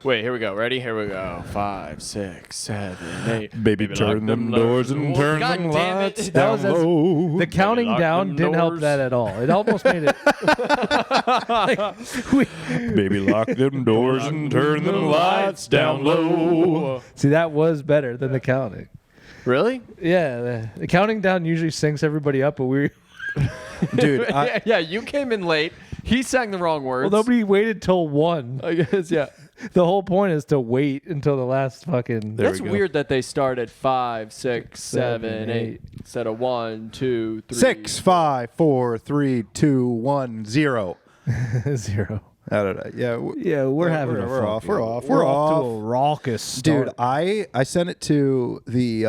Wait, here we go. Ready? Here we go. 5, 6, 7, 8. Baby, turn them doors and turn God them damn it. lights That down was as- low. The counting lock down them didn't help doors. that at all. It almost made it. Baby, lock them doors and turn them lights down low. See, that was better than the counting. Really? Yeah, the counting down usually syncs everybody up, but we. Dude, Yeah, you came in late. He sang the wrong words. Well, nobody waited till 1. I guess, yeah. The whole point is to wait until the last fucking. That's we go. weird that they start at 5, 6, 7, 7, 8 instead of 1, 2, 3. 6, 5, 4, 3, 2, 1, 0. 0. I don't know. Yeah. Yeah, we're having a we're off. fucking- We're off. We're We're off to off. a raucous start. Dude, I sent it to the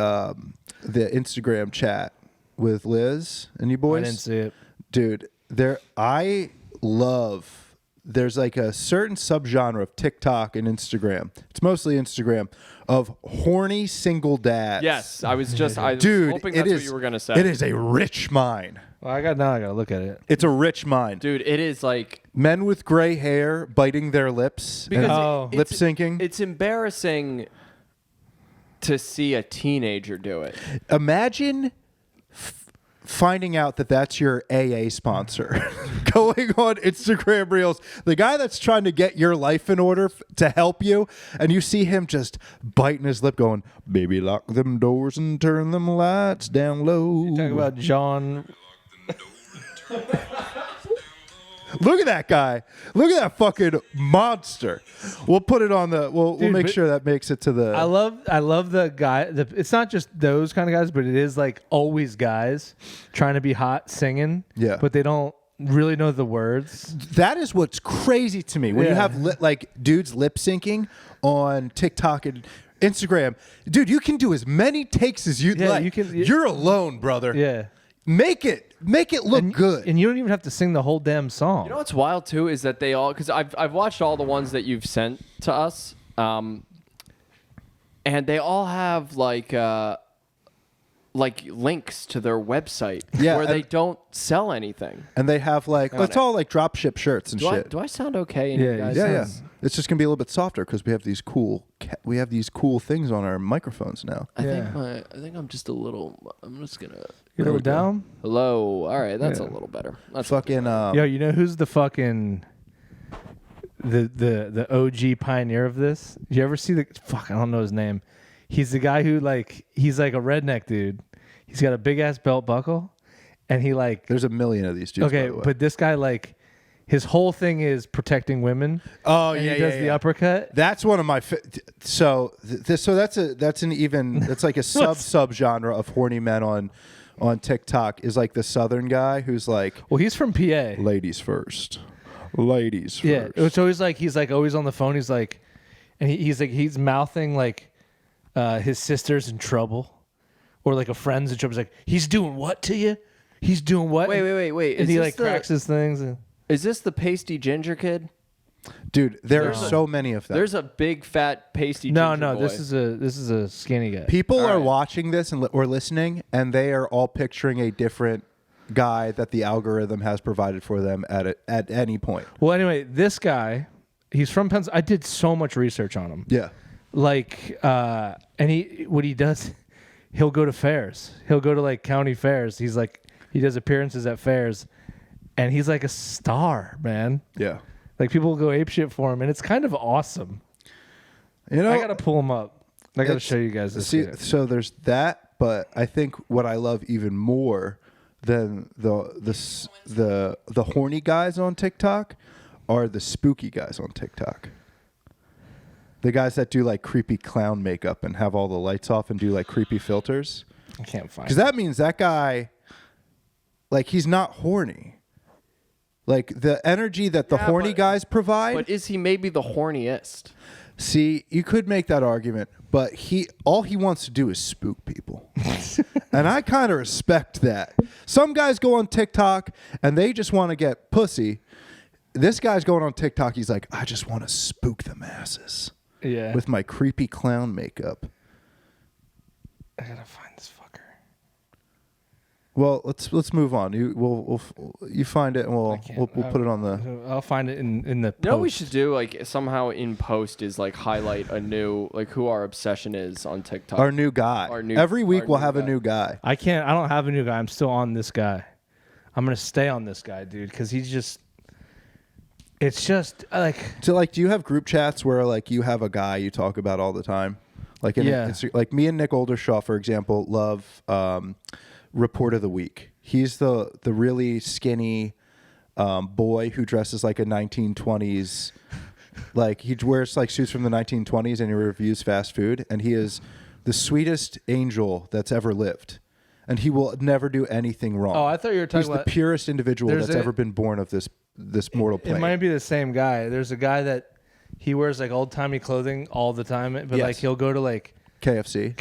Instagram chat with Liz and you I boys. didn't see it. Dude, there's like a certain subgenre of TikTok and Instagram. It's mostly Instagram of horny single dads. Yes, I was just I was Dude, hoping it that's what is you were going to say. It is a rich mine. Well, I gotta look at it. It's a rich mine. Dude, it is like Men with gray hair biting their lips because and Oh. lip syncing. It's embarrassing to see a teenager do it. Imagine finding out that that's your AA sponsor going on Instagram Reels, the guy that's trying to get your life in order to help you, and you see him just biting his lip going, baby, lock them doors and turn them lights down low. Talk about John. Look at that guy. Look at that fucking monster. We'll put it on the, we'll Dude, make but- sure that makes it to the. I love the guy. It's not just those kind of guys, but it is like always guys trying to be hot singing. Yeah. But they don't really know the words. That is what's crazy to me when you Yeah. have like dudes lip syncing on TikTok and Instagram. Dude, you can do as many takes as you'd Yeah, like. you can- You're alone, brother. Yeah. Make it look good. And you don't even have to sing the whole damn song. You know what's wild too is that they all because I've watched all the ones that you've sent to us, and they all have like links to their website Yeah, where they and- don't sell anything. And they have like it's all like drop ship shirts and Do I, shit. do I sound okay? In Yeah, you you guys? yeah. sounds- It's just gonna be a little bit softer because we have these cool things on our microphones now. I Yeah. think I'm just a little. I'm just gonna. You know, down. Hello. All right, that's Yeah. a little better. That's Fucking Yo, you know who's the fucking the OG pioneer of this? Did you ever see the fuck? I don't know his name. He's the guy who he's like a redneck dude. He's got a big ass belt buckle, and he like there's a million of these dudes. okay, by the way. but this guy his whole thing is protecting women. oh And yeah, he does yeah, the yeah. uppercut. That's one of my so that's like a sub genre of horny men on TikTok is like the Southern guy who's like Well, he's from PA. ladies first. Ladies first. Yeah, it's always like he's like always on the phone. He's like, and he's mouthing like his sister's in trouble, or like a friend's in trouble. He's like, he's doing what to you? He's doing what? Wait. And Is he this like cracks his things. And Is this the pasty ginger kid? Dude, there are There's a- so many of them. There's a big fat pasty. no, ginger boy. this is a skinny guy. People are right. watching this or listening, and they are all picturing a different guy that the algorithm has provided for them at any point. Well, anyway, this guy, he's from Pennsylvania. I did so much research on him. Yeah. And what he does, he'll go to fairs. He'll go to like county fairs. He does appearances at fairs, and he's like a star, man. Yeah. Like people go apeshit for him, and it's kind of awesome. You know, I gotta pull him up. I gotta it's- show you guys this. See, guy. so there's that, but I think what I love even more than the horny guys on TikTok are the spooky guys on TikTok. The guys that do like creepy clown makeup and have all the lights off and do like creepy filters. I can't find. Because that means that guy, like, he's not horny. Like, the energy that the Yeah, horny but- guys provide. But is he maybe the horniest? See, you could make that argument, but all he wants to do is spook people. And I kind of respect that. Some guys go on TikTok and they just want to get pussy. This guy's going on TikTok, he's like, I just want to spook the masses Yeah. with my creepy clown makeup. gotta find this fucker. Well, let's move on. You find it and we'll put it on the. I'll find it in the. You know what we post. should do, like somehow in post, is like highlight a new, like who our obsession is on TikTok. Our new guy. Every week we'll have a new guy. I can't. I don't have a new guy. I'm still on this guy. I'm gonna stay on this guy, dude, because he's just. It's just like. So, like, do you have group chats where like you have a guy you talk about all the time? Like, like me and Nick Oldershaw, for example, love Report of the Week. He's the really skinny boy who dresses like a 1920s. Like, he wears like suits from the 1920s and he reviews fast food. And he is the sweetest angel that's ever lived. And he will never do anything wrong. Oh, I thought you were talking He's about. the purest individual that's ever been born of this mortal plane. It might be the same guy. There's a guy that he wears like old timey clothing all the time, but Yes. like he'll go to like KFC.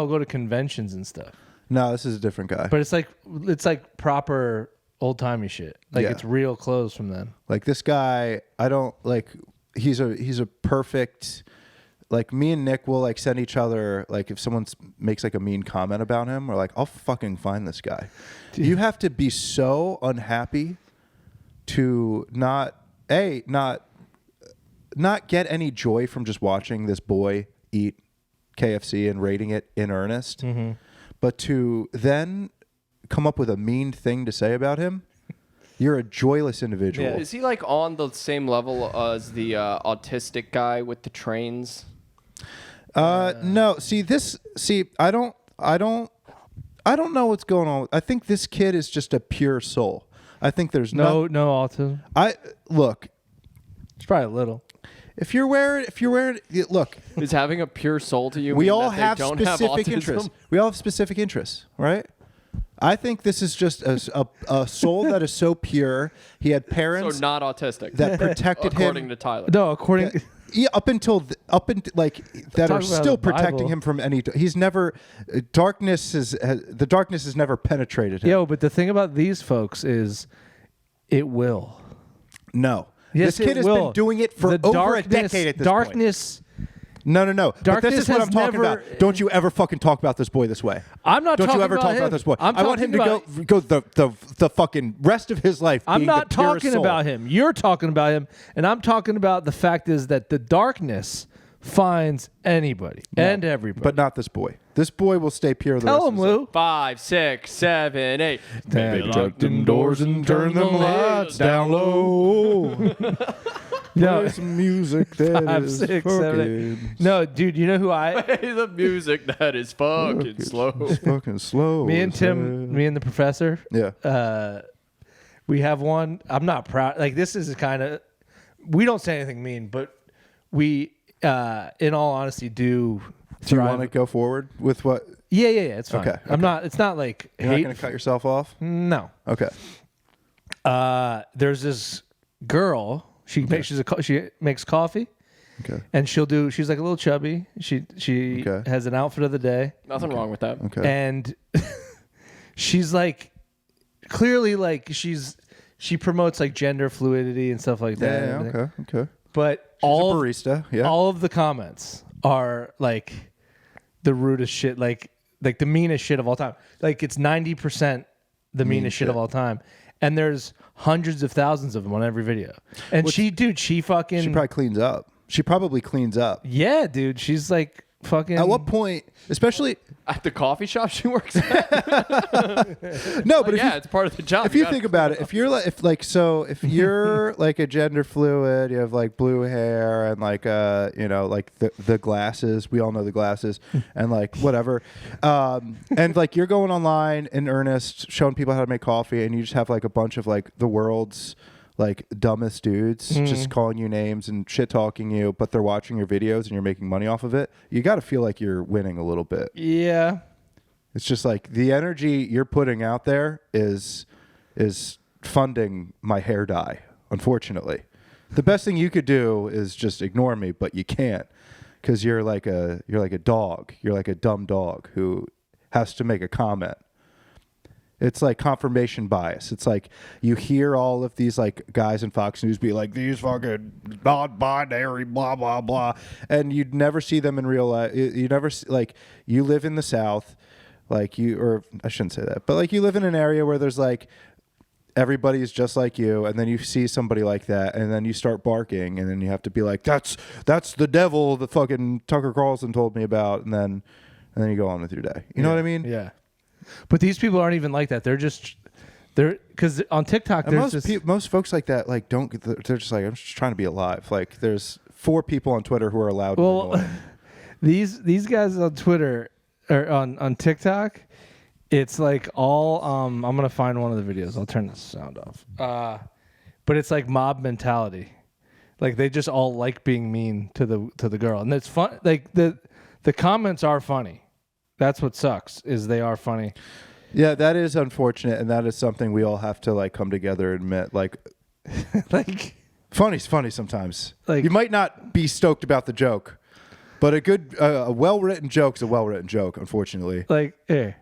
go to conventions and stuff. No, this is a different guy. But it's like proper old timey shit. Like Yeah. it's real clothes from then. Like this guy, I don't like. He's a perfect. Like me and Nick will like send each other like if someone makes like a mean comment about him, we're like, I'll fucking find this guy. You have to be so unhappy to not get any joy from just watching this boy eat KFC and rating it in earnest, but to then come up with a mean thing to say about him. You're a joyless individual. Is he like on the same level as the autistic guy with the trains? No. I don't know what's going on. I think this kid is just a pure soul. I think there's No autism. Look, It's probably a little. if you're wearing, look, Is having a pure soul to you? we mean all that they have don't specific autism? interests. We all have specific interests, right? I think this is just a soul that is so pure. He had parents So not autistic. that protected according him. to Tyler. No, according. Yeah, up until like that are Talk about still the Bible. protecting him from any. He's never the darkness has never penetrated him. Yo, but the thing about these folks is, it will. No, Yes, this kid it has will. been doing it for The over a decade at this point. darkness. No. But Darkness this is what has I'm talking never- about. Don't you ever fucking talk about this boy this way. I'm not Don't talking you ever about talk him. about this boy. I'm I want him to talking go the fucking rest of his life. I'm being not the pure talking soul. about him. You're talking about him, and I'm talking about the fact is that the darkness finds anybody and everybody. but not this boy. This boy will stay pure. The Tell rest him, of his life. Lou. 5, 6, 7, 8. Baby, Shut them doors and turn them lights down low. No, Play some music that 5, is 6, 7, 8. fucking, No, dude. You know who I? Hey, the music that is fucking slow. fucking slow. Me and Tim. Me and the professor. Yeah. We have one. I'm not proud. Like this is kind of. We don't say anything mean, but we, in all honesty, do. Do you thrive- want to go forward with what? Yeah. It's fine. Okay, I'm not. It's not like You're not hate. going to cut yourself off? No. Okay. There's this girl. She makes coffee, Okay. and she's like a little chubby. She Okay. has an outfit of the day, Nothing wrong with that. Okay. and she's like clearly like she promotes like gender fluidity and stuff like that. and Yeah. everything. Okay. But She's a all barista. Yeah. all of the comments are like the rudest shit, like the meanest shit of all time. Like it's 90% the meanest shit of all time. And there's hundreds of thousands of them on every video. And she fucking She probably cleans up. She probably cleans up. yeah, dude. She's like fucking. At what point, especially At the coffee shop she works at? no, but Yeah, it's part of the job. if you gotta think about it, if you're like if you're like a gender fluid, you have like blue hair and like like the glasses. We all know the glasses and like whatever, and like you're going online in earnest, showing people how to make coffee, and you just have like a bunch of like the world's like dumbest dudes just calling you names and shit talking you, but they're watching your videos and you're making money off of it. You got to feel like you're winning a little bit. Yeah. It's just like the energy you're putting out there is funding my hair dye. Unfortunately, the best thing you could do is just ignore me, but you can't because you're like a dog. You're like a dumb dog who has to make a comment. It's like confirmation bias. It's like you hear all of these like guys in Fox News be like, these fucking non-binary, blah, blah, blah. And you'd never see them in real life. You never see, like, you live in the South, like or I shouldn't say that, but like you live in an area where there's like, everybody is just like you, and then you see somebody like that, and then you start barking, and then you have to be like, that's the devil that fucking Tucker Carlson told me about, and then you go on with your day. You know what I mean? Yeah. But these people aren't even like that. They're because on TikTok, And there's most folks like that, like, they're just like, I'm just trying to be alive. Like, there's 4 people on Twitter who are allowed. well, these guys on Twitter or on TikTok, it's like all. I'm gonna find one of the videos. I'll turn the sound off. But it's like mob mentality. Like they just all like being mean to the girl, and it's fun. Like the comments are funny. That's what sucks, is they are funny. Yeah, that is unfortunate, and that is something we all have to like come together and admit. Like, Like funny's funny sometimes. Like- You might not be stoked about the joke, but a well-written joke is a well-written joke. Unfortunately. like here.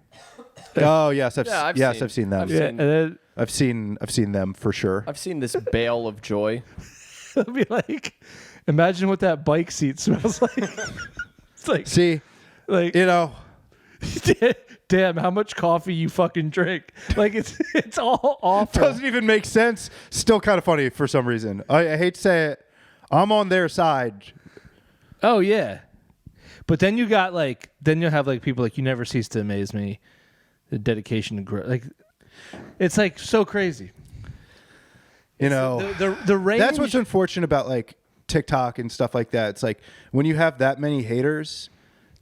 Oh yes, I've I've seen them. I've seen- I've seen them for sure. I've seen this bale of joy. It'll be like, imagine what that bike seat smells like. It's like, See, like, you know, damn, how much coffee you fucking drink? Like it's all awful. doesn't even make sense. Still kind of funny for some reason. I hate to say it. I'm on their side. Oh yeah, but then you got like, then you'll have like people like, you never cease to amaze me. The dedication to growth, like, it's like so crazy. You know, The range. that's what's unfortunate about like TikTok and stuff like that. It's like when you have that many haters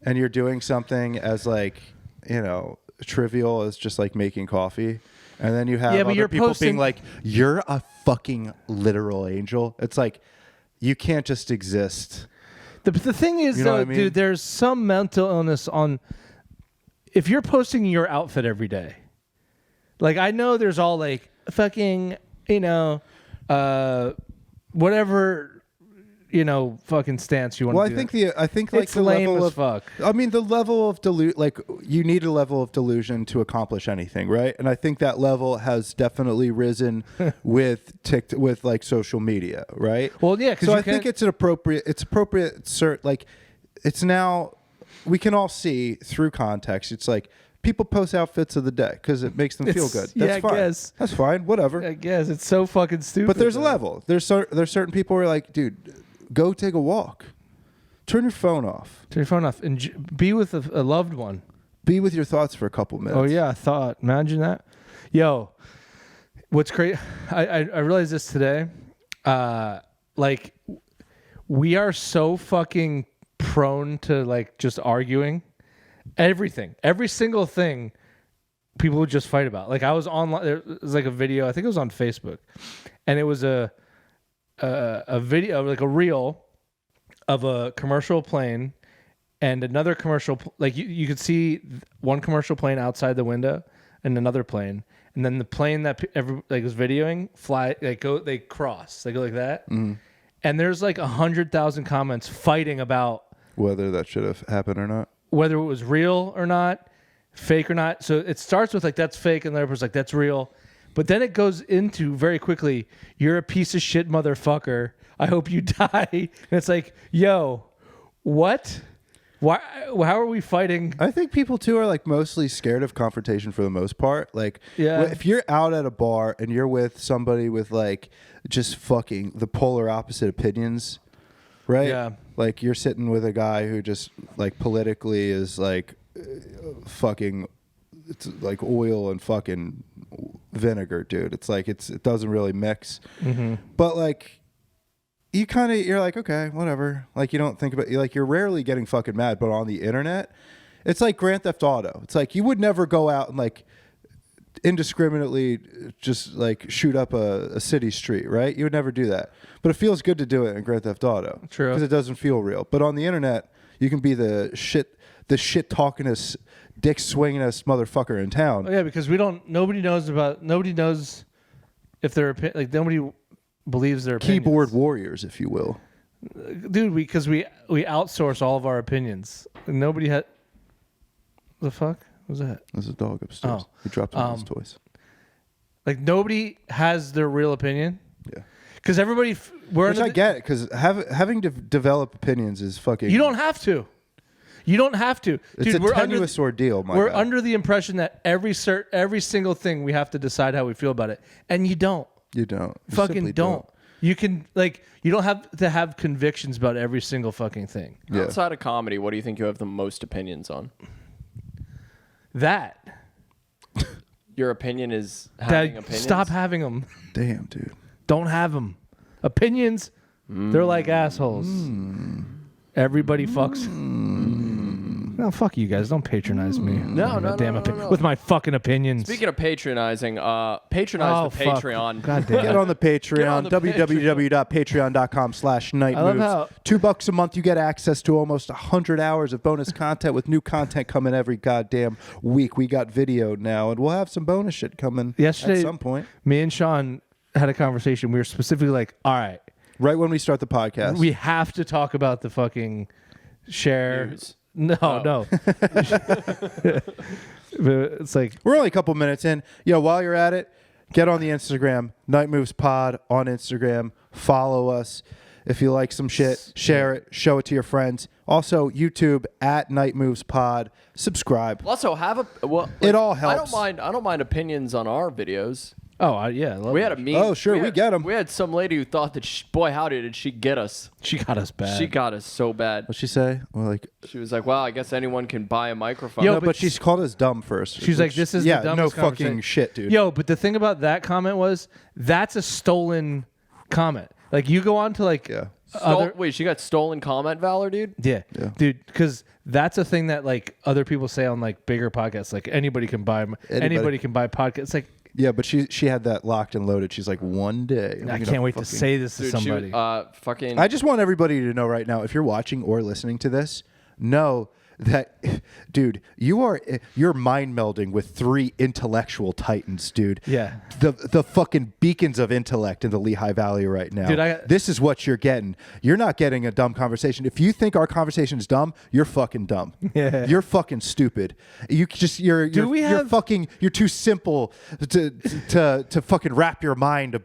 and you're doing something as like, you know, trivial as just like making coffee, and then you have Yeah, but other you're people posting- being like, you're a fucking literal angel. It's like, you can't just exist. The thing is, You know though, what I mean? dude, there's some mental illness on. If you're posting your outfit every day, like I know there's all like fucking, you know, whatever, you know, fucking stance you want Well, to do. I think like It's the lame level as of fuck. I mean, the level of like you need a level of delusion to accomplish anything, right? And I think that level has definitely risen with with like social media, right? Well, yeah, 'cause so you I think can't- it's appropriate. Like it's now we can all see through context. It's like people post outfits of the day because it makes them feel It's- good. yeah, That's I fine. guess. That's fine. Whatever. I guess it's so fucking stupid. But there's a though. level. There's certain people who are like, dude, go take a walk. Turn your phone off. Turn your phone off and be with a loved one. Be with your thoughts for a couple minutes. Oh yeah, I thought. Imagine that. Yo, what's crazy? I realized this today. Like, we are so fucking prone to like just arguing. Everything, every single thing, people would just fight about. Like I was online. There was like a video. I think it was on Facebook, and it was a video, like a reel of a commercial plane and another commercial. Like you could see one commercial plane outside the window and another plane, and then the plane that like was videoing fly. They cross. They go like that, and there's like 100,000 comments fighting about Whether that should have happened or not. whether it was real or not, fake or not. So it starts with like, that's fake, and the other person's like, that's real. But then it goes into very quickly, you're a piece of shit motherfucker. I hope you die. And it's like, yo, what? Why? How are we fighting? I think people too are like mostly scared of confrontation for the most part. Like, Yeah. if you're out at a bar and you're with somebody with like just fucking the polar opposite opinions, right? Yeah. Like you're sitting with a guy who just like politically is like fucking, it's like oil and fucking vinegar, dude. It's like it doesn't really mix. But like you're like, okay, whatever. Like you don't think about you're rarely getting fucking mad, but on the internet, it's like Grand Theft Auto. It's like you would never go out and like indiscriminately just like shoot up a city street, right? You would never do that. But it feels good to do it in Grand Theft Auto. True. Because it doesn't feel real. But on the internet, you can be the shit talkingest, dick swingingest motherfucker in town. Oh, yeah, because nobody knows if they're, like, nobody believes their opinions. Keyboard warriors, if you will. Dude, because we outsource all of our opinions. Nobody had, the fuck? What was that? There's a dog upstairs. Oh. He dropped one of his toys. Like nobody has their real opinion. Yeah. Because everybody, we're Which under I the- get, because having to develop opinions is fucking. You don't have to. You don't have to. It's Dude, a tenuous ordeal, my We're guy. under the impression that every single thing we have to decide how we feel about it, and you don't. You don't. You Fucking simply don't. You can you don't have to have convictions about every single fucking thing. Yeah. Outside of comedy, what do you think you have the most opinions on? That. Your opinion is having opinions? Stop having them. Damn, dude. Don't have them. Opinions, they're like assholes. Everybody fucks. No, fuck you guys. Don't patronize me. No, no, Goddamn no, no, no. With my fucking opinions. Speaking of patronizing, patronize the fuck. Patreon. God damn. Get on the Patreon, on the www.patreon.com/nightmoves. how- $2 a month, you get access to almost 100 hours of bonus content with new content coming every goddamn week. We got video now, and we'll have some bonus shit coming Yesterday, at some point. Me and Sean had a conversation. We were specifically like, all right, Right when we start the podcast. we have to talk about the fucking share. News. No, no. But it's like, We're only a couple minutes in. Yo, while you're at it, get on the Instagram, Night Moves Pod on Instagram. Follow us. If you like some shit, share it, show it to your friends. Also, YouTube at Night Moves Pod. Subscribe. Also, have a well. It all I helps. don't mind opinions on our videos. yeah. I love We it. had a meme. Oh, sure, we had- get 'em. We had some lady who thought that, boy, howdy, did she get us? She got us bad. She got us so bad. What'd she say? Well, like, She was like, "Well, I guess anyone can buy a microphone." Yo, no, but but she's called us dumb first. She's like, this is the yeah, no dumbest fucking conversation. shit, dude. Yo, but the thing about that comment was that's a stolen comment. Like you go on to like Yeah. Wait, she got stolen comment valor, dude. Yeah. Yeah. Dude, because that's a thing that like other people say on like bigger podcasts. Like anybody can buy podcasts. Like Yeah, but she had that locked and loaded. She's like, one day. I'm I gonna can't wait to fucking- say this to Dude, somebody. fucking. I just want everybody to know right now, if you're watching or listening to this, know that, dude, you're mind melding with three intellectual titans, dude. Yeah. The fucking beacons of intellect in the Lehigh Valley right now. Dude, this is what you're getting. You're not getting a dumb conversation. If you think our conversation is dumb, you're fucking dumb. Yeah. You're fucking stupid. You're too simple to fucking wrap your mind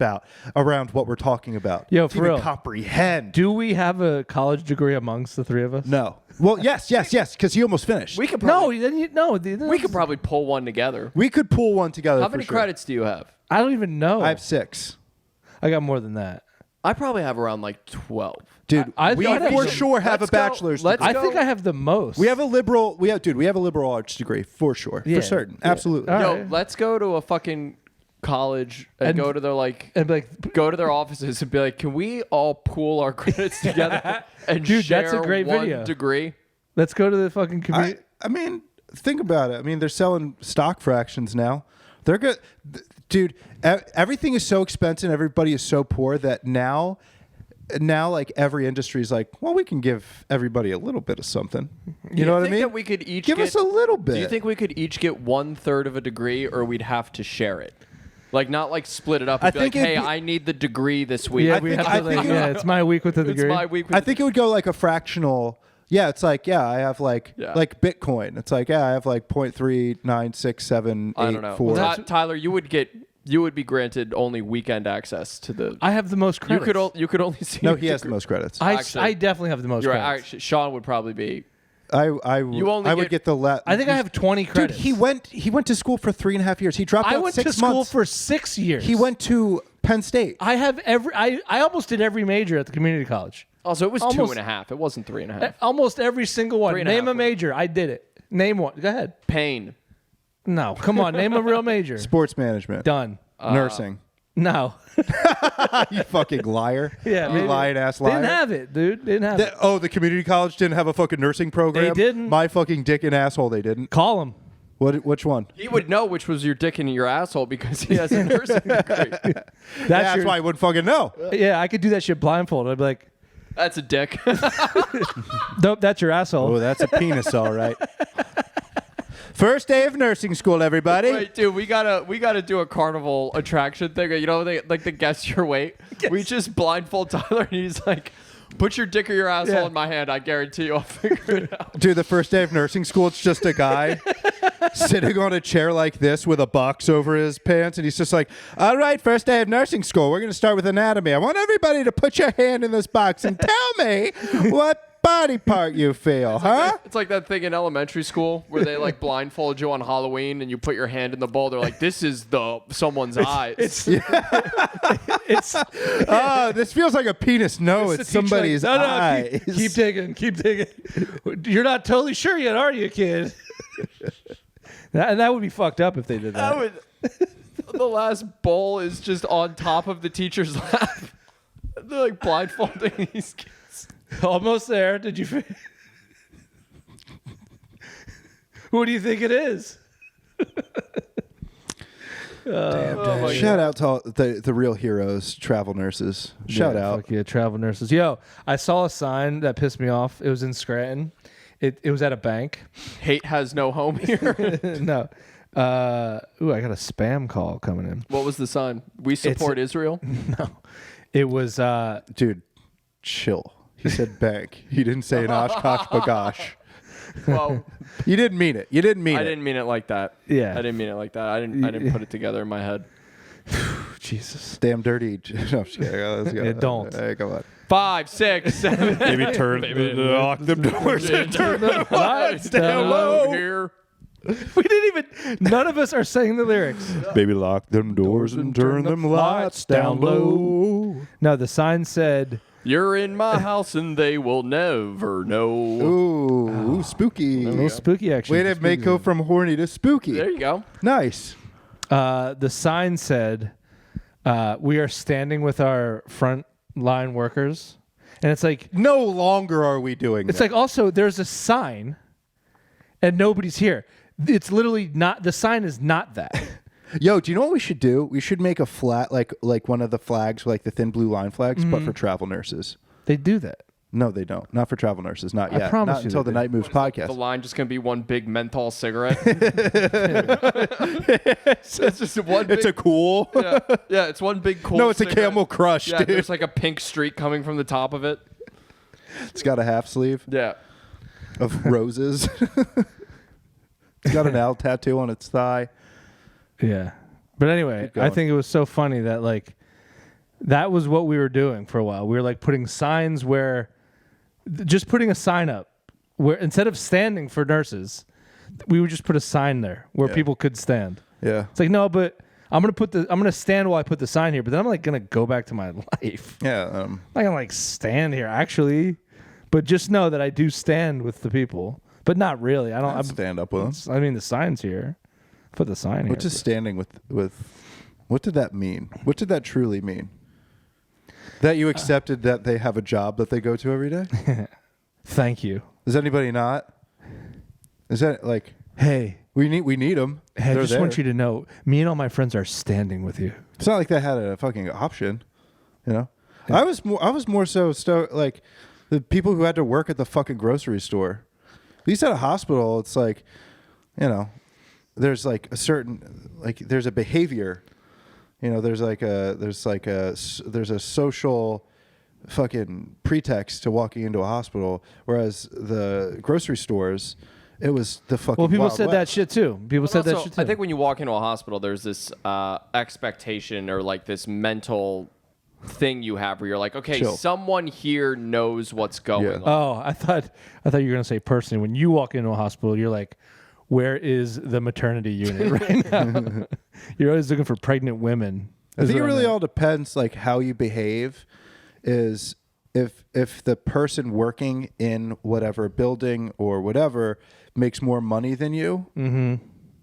around what we're talking about. Yo, to for even real. comprehend. Do we have a college degree amongst the three of us? No. Well, yes, because he almost finished. we could No, probably, we could probably pull one together. We could pull one together. How for many sure. credits do you have? I don't even know. I have 6. I got more than that. I probably have around like 12. Dude, I we thought I for was- sure have a let's go- bachelor's let's degree. I think I have the most. We have a liberal arts degree for sure, Yeah. for certain, Yeah. absolutely. All Yo, right. let's go to a fucking college and, And- go to their and like, go to their offices and be like, "Can we all pool our credits together and Dude, share that's a great one video. degree?" let's go to the fucking community. I mean, think about it. I mean, they're selling stock fractions now. They're good, dude. Everything is so expensive. Everybody is so poor that now like every industry is like, well, we can give everybody a little bit of something. You know what I think mean? that we could each give get, us a little bit. Do you think we could each get 1/3 of a degree, or we'd have to share it? Like not like split it up and I be like, think it'd "Hey, be- I need the degree this week." yeah, I we think- have I to. Like, think- yeah, it's my week with the It's degree. my week. With I think it would go like a fractional. Yeah, it's like, yeah, I have like Yeah. like Bitcoin. It's like, yeah, I have like 0.39678. I don't know. Tyler, you would be granted only weekend access to the. I have the most You credits. could only see. No, your he has the degree. most credits. Actually- I definitely have the most You're credits. right. Actually, Sean would probably be. I You only would get- get the I think I have 20 Dude, credits. he went to school for 3.5 years. He dropped I out went 6 to school months. for 6 years. He went to Penn State. I have every. I almost did every major at the community college. Also, it was Almost- 2.5. It wasn't 3.5. Almost every single one. 3.5 Name a was- major. I did it. Name one. Go ahead. Pain. No, come on. Name a real major. Sports management. Done. Nursing. No. You fucking liar. Yeah, You maybe. lying ass liar. Didn't have it, dude. Didn't have it. The community college didn't have a fucking nursing program? They didn't. My fucking dick and asshole, they didn't. Call him. Which one? He would know which was your dick and your asshole because he has a nursing degree. That's your- why I wouldn't fucking know. Yeah, I could do that shit blindfolded. I'd be like, That's a dick. nope, that's your asshole. Oh, that's a penis, all right. First day of nursing school, everybody. Wait, dude, we gotta do a carnival attraction thing. You know, like the guess your weight. We just blindfold Tyler and he's like, "Put your dick or your asshole Yeah. in my hand. I guarantee you, I'll figure it out." Dude, the first day of nursing school, it's just a guy. sitting on a chair like this with a box over his pants, and he's just like, all right, first day of nursing school, we're going to start with anatomy. I want everybody to put your hand in this box and tell me what body part you feel, huh? It's like that thing in elementary school where they like blindfold you on Halloween and you put your hand in the bowl. They're like, this is someone's eyes. It's This feels like a penis. No, it's somebody's eyes. Keep digging. You're not totally sure yet, are you, kid? that would be fucked up if they did that. The last bowl is just on top of the teacher's lap. They're like blindfolding these kids. Almost there. Did you? Who do you think it is? Shout out to all the real heroes, travel nurses. Shout out. Fuck yeah, travel nurses. Yo, I saw a sign that pissed me off. It was in Scranton. It was at a bank. Hate has no home here. No. Ooh, I got a spam call coming in. What was the sign? We support Israel? No. It was Dude, chill. He said bank. He didn't say an Oshkosh Bagosh. Well, You didn't mean it. You didn't mean I it. didn't mean it like that. Yeah. I didn't mean it like that. I didn't put it together in my head. Jesus. Damn dirty. No, I'm just kidding. Let's go. Yeah, don't. Hey, come on. 5, 6, 7. Maybe turn lock them doors and turn them lights down low. Here. We didn't even. None of us are saying the lyrics. Baby, lock them doors and turn them lights down low. No, the sign said. You're in my house and they will never know. Ooh, spooky. A little spooky action. Way to make go from horny to spooky. There you go. Nice. The sign said, "We are standing with our front line workers," and it's like No longer are we doing it's that. like also there's a sign, and nobody's here. It's literally not. The sign is not that. Yo, do you know what we should do? We should make a flat, like one of the flags, like the thin blue line flags, but for travel nurses. They do that. No, they don't. Not for travel nurses. Not yet. promise Not you until they the do. Night Moves The podcast. line just gonna be one big menthol cigarette. It's just one. It's a cool. yeah, it's one big cool. No, it's a cigarette. Camel Crush, Yeah, dude. there's like a pink streak coming from the top of it. It's got a half sleeve Yeah. of roses. It's got an owl tattoo on its thigh. Yeah. But anyway, Keep going. I think it was so funny that like that was what we were doing for a while. We were like putting signs where just putting a sign up where instead of standing for nurses, we would just put a sign there where Yeah. people could stand. Yeah. It's like, no, but I'm gonna stand while I put the sign here, but then I'm like gonna go back to my life. Yeah. I'm not gonna like stand here actually. But just know that I do stand with the people. But not really. I don't I'd stand up with them. I mean the sign's here. Put the sign here. What's just standing with what did that mean? What did that truly mean? That you accepted that they have a job that they go to every day? Thank you. Is anybody not? Is that like Hey, we need them? I just want you to know, me and all my friends are standing with you. It's not like they had a fucking option, you know. I was more so like the people who had to work at the fucking grocery store. At least at a hospital, it's like, you know, there's like a certain like there's a behavior, you know. There's a social fucking pretext to walking into a hospital, whereas the grocery stores, it was the fucking. Well, people Wild said that West. shit too. People said that Also, shit too. I think when you walk into a hospital, there's this expectation or like this mental thing you have where you're like, okay, Chill. someone here knows what's going Yeah. on. Oh, I thought you were gonna say personally. When you walk into a hospital, you're like, where is the maternity unit right now? You're always looking for pregnant women. I Is think it what really meant. all depends, like how you behave. Is if the person working in whatever building or whatever makes more money than you,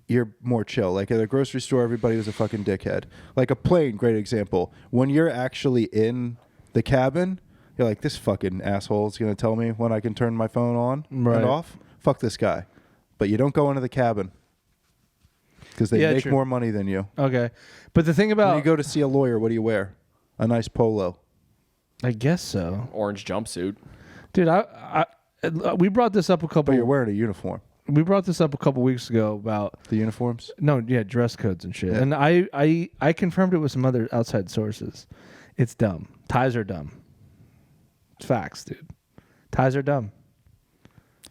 you're more chill. Like at a grocery store, everybody was a fucking dickhead. Like a plane, great example. When you're actually in the cabin, you're like, this fucking asshole is gonna tell me when I can turn my phone on Right. and off. Fuck this guy. But you don't go into the cabin because they Yeah, make true. more money than you. Okay, but the thing When about you go to see a lawyer, what do you wear? A nice polo. I guess so, Orange jumpsuit. dude. We brought this up a couple. But you're wearing a uniform. We brought this up a couple weeks ago about The uniforms? dress codes and shit. Yeah. And I confirmed it with some other outside sources. It's dumb. Ties are dumb. It's facts, dude. Ties are dumb.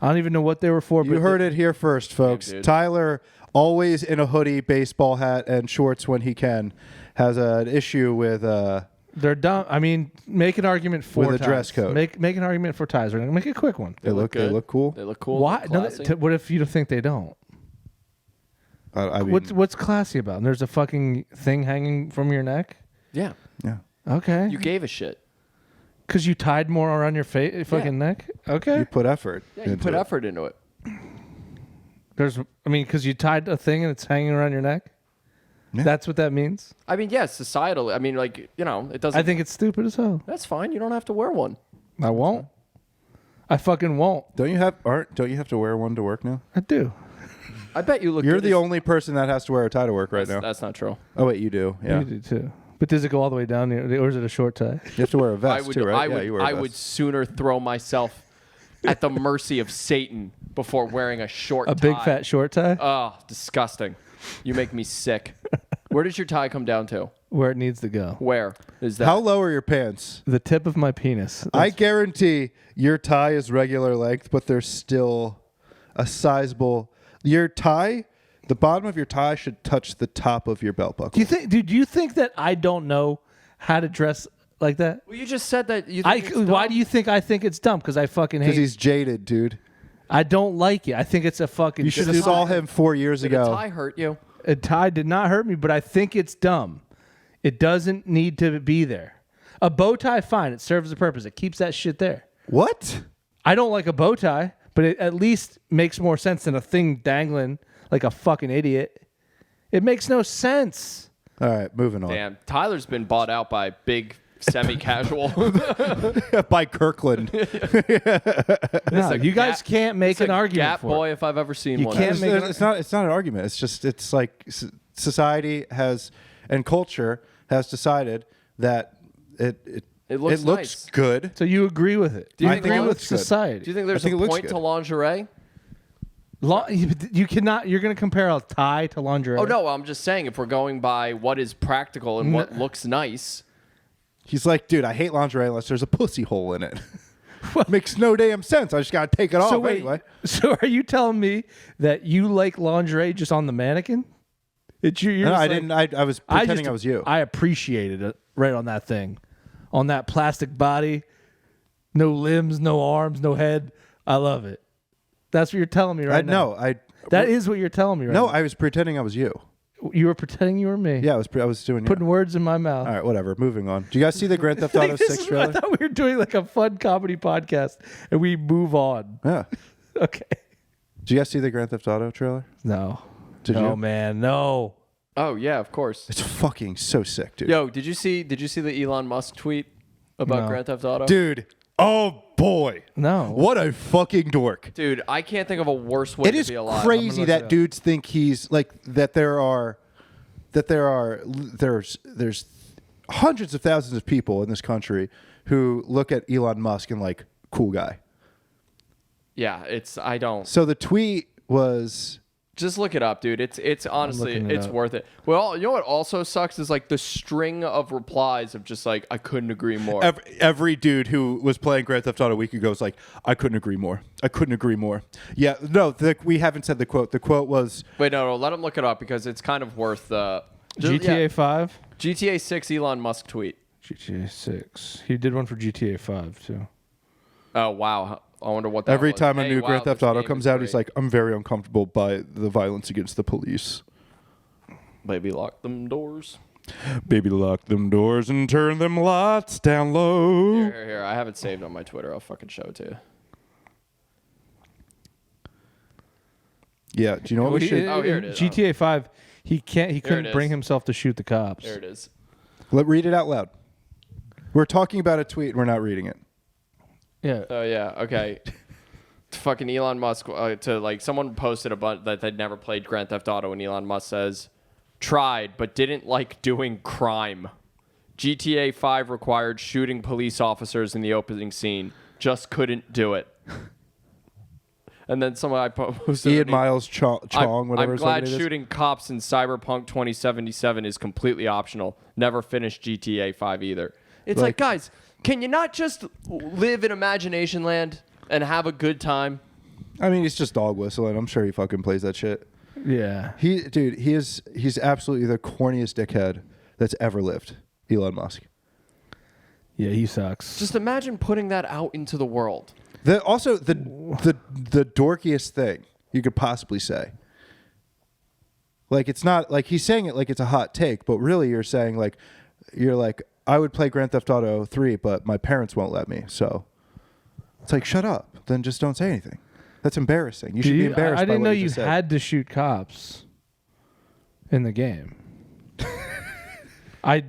I don't even know what they were for. You heard it here first, folks. dude. Tyler, always in a hoodie, baseball hat, and shorts when he can, has an issue with They're dumb. I mean, make an argument for With a ties. dress code. Make an argument for ties. We're gonna make a quick one. they look cool. They look cool. Why? No, Classy. what if you don't think they don't? I mean, What's classy about them? There's a fucking thing hanging from your neck. Yeah. yeah. Okay. You gave a shit. Because you tied more around your fucking neck. Okay. You put effort. Yeah, you into put it. effort into it. Because you tied a thing and it's hanging around your neck. Yeah. That's what that means. I mean, yes, societally. I mean, like, you know, it doesn't. I think it's stupid as hell. that's fine. You don't have to wear one. I won't. I fucking won't. Don't you have to wear one to work now? I do. I bet you look. You're good the as- only person that has to wear a tie to work right now. That's not true. Oh wait, you do. Yeah. You do too. But does it go all the way down here, or is it a short tie? You have to wear a vest I would. too, right? I yeah, would. you wear a I vest. would sooner throw myself at the mercy of Satan before wearing a short. A big tie. fat short tie? Oh, disgusting! You make me sick. Where does your tie come down to? Where it needs to go. Where is that? How low are your pants? The tip of my penis. I guarantee your tie is regular length, but there's still a sizable. Your tie, the bottom of your tie should touch the top of your belt buckle. Do you think that I don't know how to dress like that? Well, you just said that. You think it's Why dumb. do you think I think it's dumb? Because I fucking hate Because he's jaded, dude. I don't like it. I think it's a fucking You should have stupid- saw him 4 years Did a ago. tie hurt you? A tie did not hurt me, but I think it's dumb. It doesn't need to be there. A bow tie, fine. It serves a purpose. It keeps that shit there. What? I don't like a bow tie, but it at least makes more sense than a thing dangling like a fucking idiot. It makes no sense. All right, moving on. Damn, Tyler's been bought out by big semi-casual. By Kirkland. No, a you guys Gap- can't make It's an a argument Gap for boy it. if I've ever seen You one. can't it's, make an- it's not an argument. It's like society has and culture has decided that it looks nice. good. So you agree with it? Do you I think think it agree with looks good. society? Do you think there's I think a it looks point good. to lingerie? You cannot. You're going to compare a tie to lingerie. Oh no, I'm just saying if we're going by what is practical and what looks nice. He's like, dude, I hate lingerie unless there's a pussy hole in it. Makes no damn sense. I just gotta take it off So wait, anyway. so are you telling me that you like lingerie just on the mannequin? You're No, just I like- didn't. I was pretending I was you. I appreciated it right on that thing, on that plastic body, no limbs, no arms, no head. I love it. That's what you're telling me right now. No, That is what you're telling me right no. now. I was pretending I was you. You were pretending you were me. Yeah, I was doing. Putting words in my mouth. All right, whatever. Moving on. Do you guys see the Grand Theft Like, Auto this 6 is- I trailer? thought we were doing like a fun comedy podcast, and we move on. Yeah. Okay. Do you guys see the Grand Theft Auto trailer? No. Did no, you? man. No. Oh yeah, of course. It's fucking so sick, dude. Yo, did you see the Elon Musk tweet about No. Grand Theft Auto? Dude. Oh boy. No. What a fucking dork. Dude, I can't think of a worse way It to is be alive. crazy look it that up. dudes think he's like that. There's hundreds of thousands of people in this country who look at Elon Musk and like cool guy. Yeah, I don't. So the tweet was Just look it up, dude. It's honestly looking it it's up. worth it. Well, you know what also sucks is like the string of replies of just like I couldn't agree more. every dude who was playing Grand Theft Auto a week ago was like, I couldn't agree more. I couldn't agree more. Yeah, no, we haven't said the quote. The quote was, Wait, no, let him look it up because it's kind of worth GTA 5? GTA 6 Elon Musk tweet. GTA 6. He did one for GTA 5, too. Oh wow, I wonder what that every was. time a Hey, new wow, Grand Theft this Auto game comes is out, he's great. like, I'm very uncomfortable by the violence against the police. Baby, lock them doors. Baby, lock them doors and turn them lights down low. Here. I have it saved on my Twitter. I'll fucking show it to you. Yeah, do you know what we should? Oh, here it is. GTA 5, he it couldn't is. bring himself to shoot the cops. There it is. Read it out loud. We're talking about a tweet. We're not reading it. Yeah. Oh yeah, okay. Fucking Elon Musk to like someone posted a bunch that they'd never played Grand Theft Auto, and Elon Musk says, "Tried but didn't like doing crime. GTA 5 required shooting police officers in the opening scene. Just couldn't do it." And then someone I posted. Ian Miles Chong, whatever I'm his glad name is. shooting cops in Cyberpunk 2077 is completely optional. Never finished GTA 5 either. It's like, guys, can you not just live in imagination land and have a good time? I mean, he's just dog whistling. I'm sure he fucking plays that shit. Yeah. He's absolutely the corniest dickhead that's ever lived. Elon Musk. Yeah, he sucks. Just imagine putting that out into the world. The dorkiest thing you could possibly say. Like, it's not like he's saying it like it's a hot take, but really you're saying like I would play Grand Theft Auto 3, but my parents won't let me. So it's like, shut up. Then just don't say anything. That's embarrassing. You should be embarrassed. I didn't know by what you just said. had to shoot cops in the game. I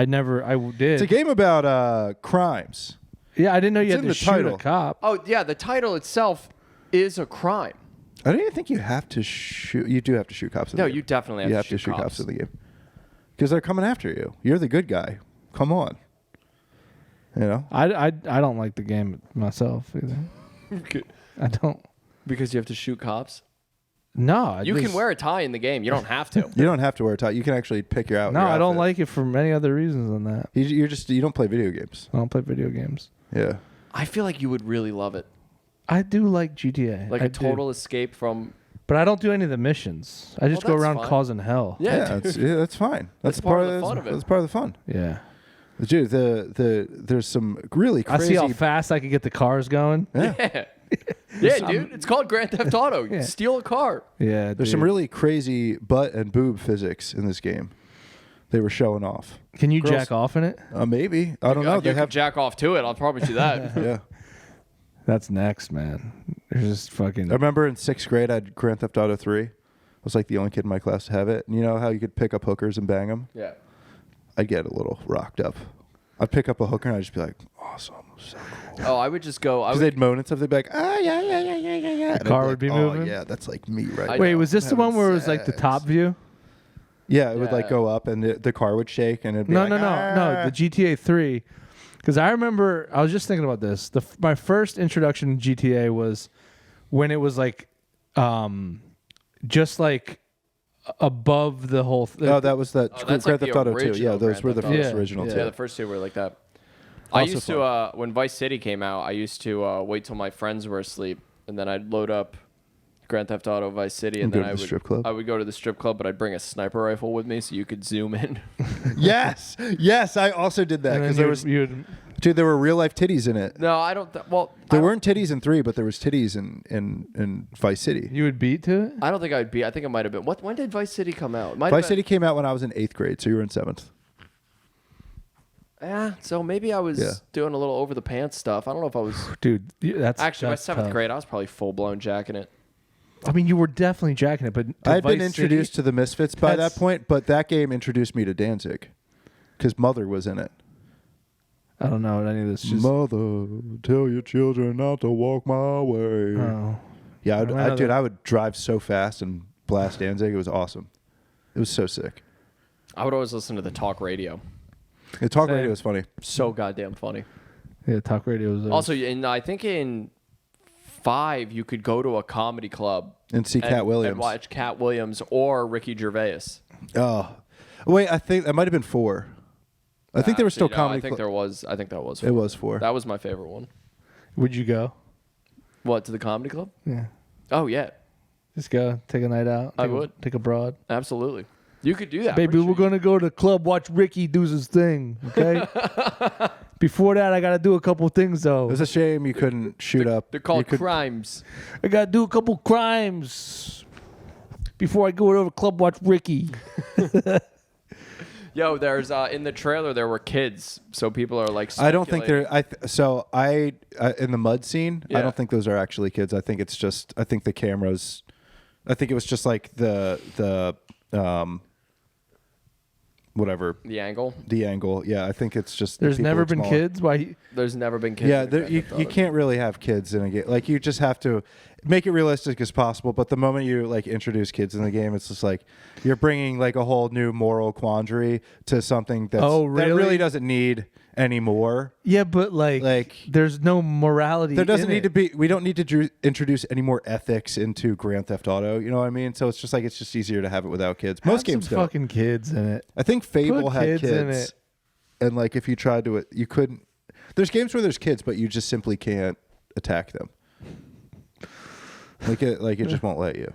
did. It's a game about crimes. Yeah, I didn't know you It's had in to the shoot title. a cop. Oh yeah, the title itself is a crime. I don't even think you have to shoot. You do have to shoot cops in No, the game. you definitely have to shoot cops cops in the game. Because they're coming after you. You're the good guy. Come on. You know? I don't like the game myself either. I don't. Because you have to shoot cops. No, You can wear a tie in the game. You don't have to. You don't have to wear a tie. You can actually pick your out. No, your I don't outfit. like it for many other reasons than that. You don't play video games. I don't play video games. Yeah. I feel like you would really love it. I do like GTA. Like I a do. total escape from. But I don't do any of the missions. I just go that's around fine. causing hell. Yeah, That's fine. That's part of the fun of it. That's part of the fun. Yeah. Dude, there's some really I crazy. see how fast I can get the cars going. Yeah. Yeah, dude. It's called Grand Theft Auto. You Yeah. steal a car. Yeah. There's some really crazy butt and boob physics in this game. They were showing off. Can you girls- jack off in it? Maybe. I don't know. You They can have. jack off to it. I'll promise you that. Yeah. That's next, man. There's just fucking. I remember in 6th grade, I had Grand Theft Auto 3. I was like the only kid in my class to have it. And you know how you could pick up hookers and bang them? Yeah. I'd get a little rocked up. I'd pick up a hooker and I'd just be like, awesome. So cool. Oh, I would just go. Because they'd moan and stuff. They'd be like, yeah. The car would be moving? Oh, yeah, that's like me right I- now. Wait, was this the having one where it was like the sex. top view? Yeah, it would like Yeah. go up and the car would shake and it'd be No, like, no. The GTA 3. Because I remember, I was just thinking about this. My first introduction to GTA was when it was like, just like above the whole. Oh, that was that Oh, that's Grand like Theft the Auto 2. Yeah, original those Grand were the Theft Auto. first Yeah. original Yeah. two. Yeah, the first two were like that. I Also used to when Vice City came out. I used to wait till my friends were asleep, and then I'd load up Grand Theft Auto Vice City, and And go then to I the would strip club? I would go to the strip club, but I'd bring a sniper rifle with me so you could zoom in. yes, I also did that And then because there were real life titties in it. No, I don't. Well, There weren't titties in 3, but there was titties in Vice City. you would beat to it? I don't think I'd be. I think it might have been. When did Vice City come out? It might have Vice been- City came out when I was in 8th grade, so you were in 7th. Yeah, so maybe I was Yeah. doing a little over the pants stuff. I don't know if I was. Dude, that's Actually, by that's 7th tough. grade, I was probably full blown jacking it. I mean, you were definitely jacking it, but I had been Vice introduced to the Misfits by that That's- point, but that game introduced me to Danzig because Mother was in it. I don't know any of this. Just, Mother, tell your children not to walk my way. oh. Yeah, I know that. I would drive so fast and blast Danzig. It was awesome. It was so sick. I would always listen to the talk radio. The talk Same. radio was funny. So goddamn funny. Yeah, talk radio was Also, I think in 5 you could go to a comedy club And see Cat Williams. and watch Cat Williams or Ricky Gervais. Oh, wait, I think that might have been 4. I think there was still Actually, no, comedy. I think there was. I think that was. It was 4. That was my favorite one. Would you go? What, to the comedy club? Yeah. Oh yeah, Just go take a night out. I Take a- would. take a broad. absolutely. You could do that, Baby, Pretty we're sure gonna go to the club, watch Ricky do his thing. Okay. Before that, I gotta do a couple things though. It was a shame you couldn't shoot up. They're called You could- crimes. I gotta do a couple crimes before I go to the club, watch Ricky. Yo, there's in the trailer there were kids, so people are like. I don't think speculating. they're. In the mud scene, I Yeah. don't think those are actually kids. I think it's just. I think the cameras. I think it was just like the whatever the angle. the angle. Yeah, I think it's just. the There's people never are been smaller. kids. Why? There's never been kids. Yeah, in a there, Grand you Theft Auto. can't really have kids in a game. Like you just have to make it realistic as possible. But the moment you like introduce kids in the game, it's just like you're bringing like a whole new moral quandary to something that's, Oh, that really? really doesn't need anymore. Yeah, but like there's no morality. There doesn't in need it. to be. We don't need to introduce any more ethics into Grand Theft Auto. You know what I mean? So it's just like it's just easier to have it without kids. Most Have games some don't. fucking kids in it. I think Fable Put had kids kids, in it. and like if you tried to, you couldn't. There's games where there's kids, but you just simply can't attack them. Like it just won't let you,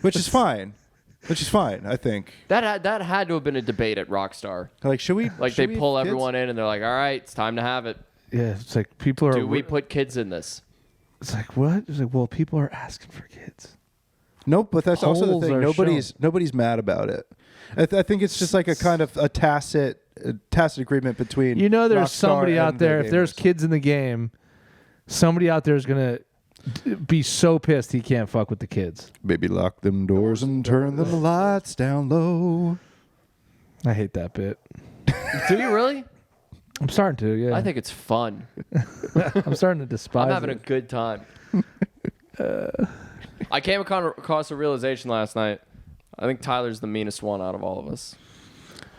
which is fine. I think. That had to have been a debate at Rockstar. Like, should we? Like should they we pull have kids? everyone in and they're like, all right, it's time to have it. Yeah, it's like people are. Do we put kids in this? It's like what? It's like, well, people are asking for kids. Nope, but that's also the Polls thing. are Nobody's mad about it. I think it's just like a kind of a tacit agreement between. You know, there's Rockstar somebody out and the there. If there's gamers. kids in the game, somebody out there is gonna be so pissed he can't fuck with the kids. Baby, lock them doors and turn the lights down low. I hate that bit. Do you really? I'm starting to. Yeah, I think it's fun. I'm starting to despise. I'm having a it. good time. I came across a realization last night. I think Tyler's the meanest one out of all of us.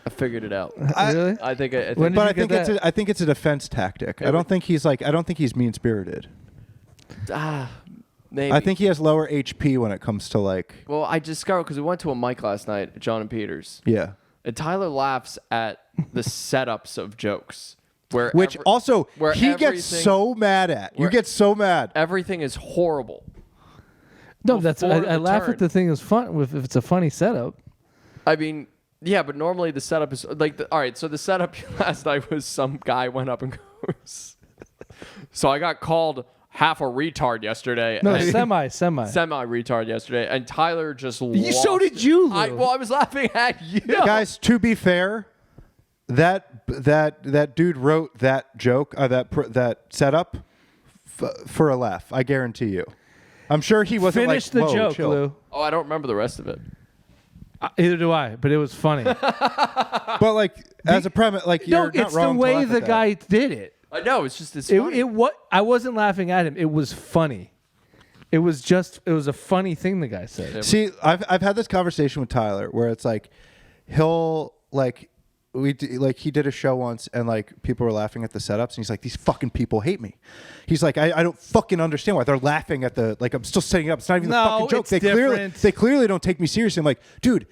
I figured it out. Really? I think. When did But you I get think that? I think it's a defense tactic. I don't think he's mean spirited. Maybe. I think he has lower HP when it comes to like. Well, I discovered because we went to a mic last night at John and Peter's. Yeah. And Tyler laughs at the setups of jokes. Which also where he gets everything- so mad at. You where- get so mad. everything is horrible. No, that's before I the laugh turn. at the thing is fun if it's a funny setup. I mean, yeah, but normally the setup is like, all right, so the setup last night was some guy went up and goes, so I got called half a retard yesterday. No, and semi. semi-retard yesterday, and Tyler just lost. So did you, Lou. I was laughing at you. Guys, to be fair, that dude wrote that joke, that setup for a laugh. I guarantee you. I'm sure he wasn't Finish like, the "Whoa, joke, chill." Lou. Oh, I don't remember the rest of it. Either do I, but it was funny. But like as a premise, like No, you're not it's the wrong to way laugh the at that. guy did it. I know, it's just it's It, funny. it what I wasn't laughing at him. It was funny. It was a funny thing the guy said. See, I've had this conversation with Tyler where it's like he'll like he did a show once and like people were laughing at the setups and he's like, these fucking people hate me. He's like, I don't fucking understand why they're laughing at the like I'm still setting it up. It's not even the No, fucking joke. it's different. They clearly don't take me seriously. I'm like, dude,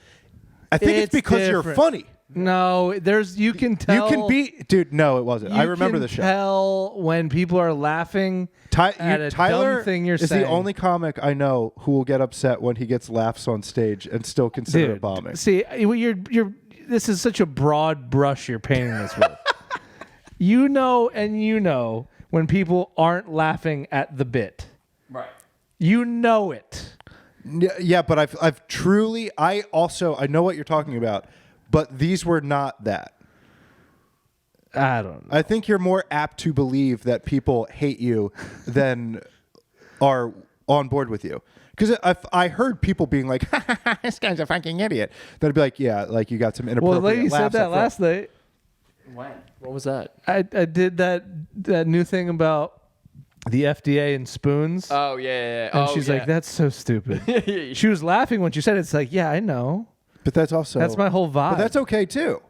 I think it's because you're different. funny. No, you can tell. You can be, dude. No, it wasn't. I remember the show. You can tell when people are laughing at a Tyler dumb thing you're is saying. the only comic I know who will get upset when he gets laughs on stage and still consider it bombing. See, you're. This is such a broad brush you're painting this with. You know when people aren't laughing at the bit. right. You know it. Yeah, but I've truly I know what you're talking about, but these were not that. I don't know. I think you're more apt to believe that people hate you than are on board with you. Because I heard people being like, "This guy's a fucking idiot." Then I'd be like, "Yeah, like you got some Well, inappropriate." the lady said laughs that up front." last night. When? What was that? I did that new thing about the FDA and spoons. Oh yeah. and Oh, she's yeah. like, that's so stupid. She was laughing when she said it. It's like, yeah, I know. But that's also That's my whole vibe. But that's okay too.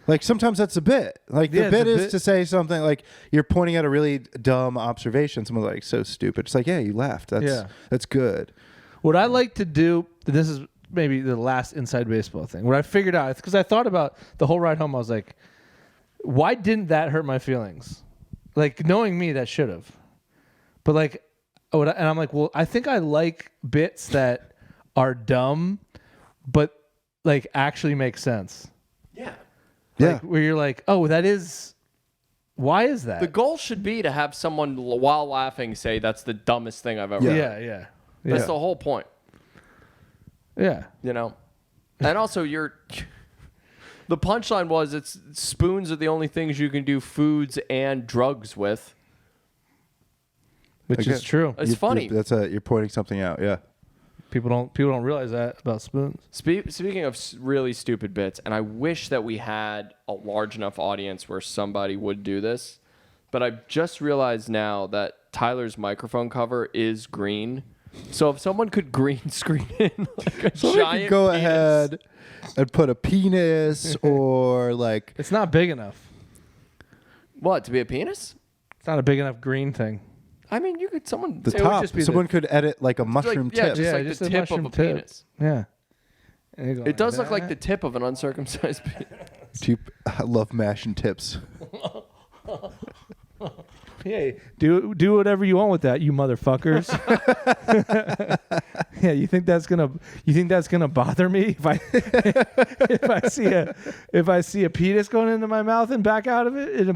Like sometimes that's a bit. Like the Yeah, it's bit a is bit. to say something like you're pointing at a really dumb observation. Someone's like, so stupid. It's like, yeah, you laughed. That's good. What I like to do, this is maybe the last inside baseball thing. What I figured out, because I thought about the whole ride home, I was like, why didn't that hurt my feelings? Like, knowing me, that should have. But like, and I'm like, well, I think I like bits that are dumb, but like actually make sense. Yeah. Yeah. Like, where you're like, oh, that is, why is that? The goal should be to have someone while laughing say that's the dumbest thing I've ever heard. yeah. That's the whole point, Yeah. you know. And also, the punchline was it's spoons are the only things you can do foods and drugs with. Which is true. It's funny. You're pointing something out. Yeah. People don't realize that about spoons. Speaking of really stupid bits, and I wish that we had a large enough audience where somebody would do this, but I've just realized now that Tyler's microphone cover is green. So if someone could green screen in like a So we giant could go penis- ahead and put a penis or like It's not big enough. What, to be a penis? It's not a big enough green thing. I mean, you could someone the it would top. just be Someone could edit like a mushroom like, yeah, tip. just like just the a tip of mushroom a tip. penis. Yeah. And you go It does look like the that. tip of an uncircumcised penis. I love mashing tips. Hey, do whatever you want with that, you motherfuckers. Yeah, you think that's gonna bother me if I see a penis going into my mouth and back out of it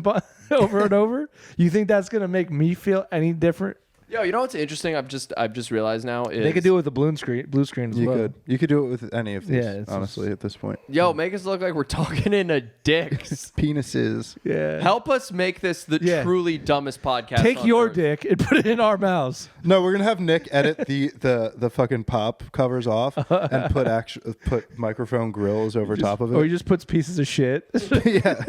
over and over? You think that's gonna make me feel any different? Yo, you know what's interesting? I've just realized now is They could do it with the blue screen as well. You could do it with any of these. Yeah, it's honestly, at this point. Yo, make us look like we're talking into dicks. Penises. Yeah. Help us make this the Yeah. truly dumbest podcast. Take on your earth. dick and put it in our mouths. No, we're gonna have Nick edit the fucking pop covers off and put microphone grills over top of it. Or he just puts pieces of shit. Yeah.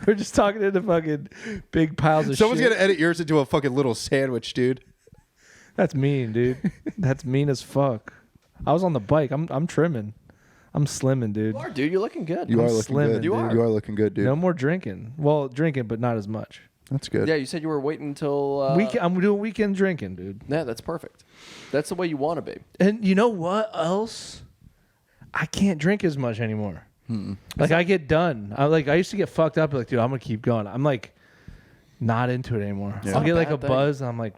We're just talking into fucking big piles of Someone's shit. gonna edit yours into a fucking little sandwich, dude. That's mean, dude. That's mean as fuck. I was on the bike. I'm trimming. I'm slimming, dude. You are, dude. You're looking good. You I'm are looking slimming, good. dude. You are looking good, dude. No more drinking. Well, drinking, but not as much. That's good. Yeah, you said you were waiting until I'm doing weekend drinking, dude. Yeah, that's perfect. That's the way you want to be. And you know what else? I can't drink as much anymore. Like I get done. I used to get fucked up. Like, dude, I'm gonna keep going. I'm like not into it anymore. Yeah. I'll get like a Bad thing. buzz. And I'm like,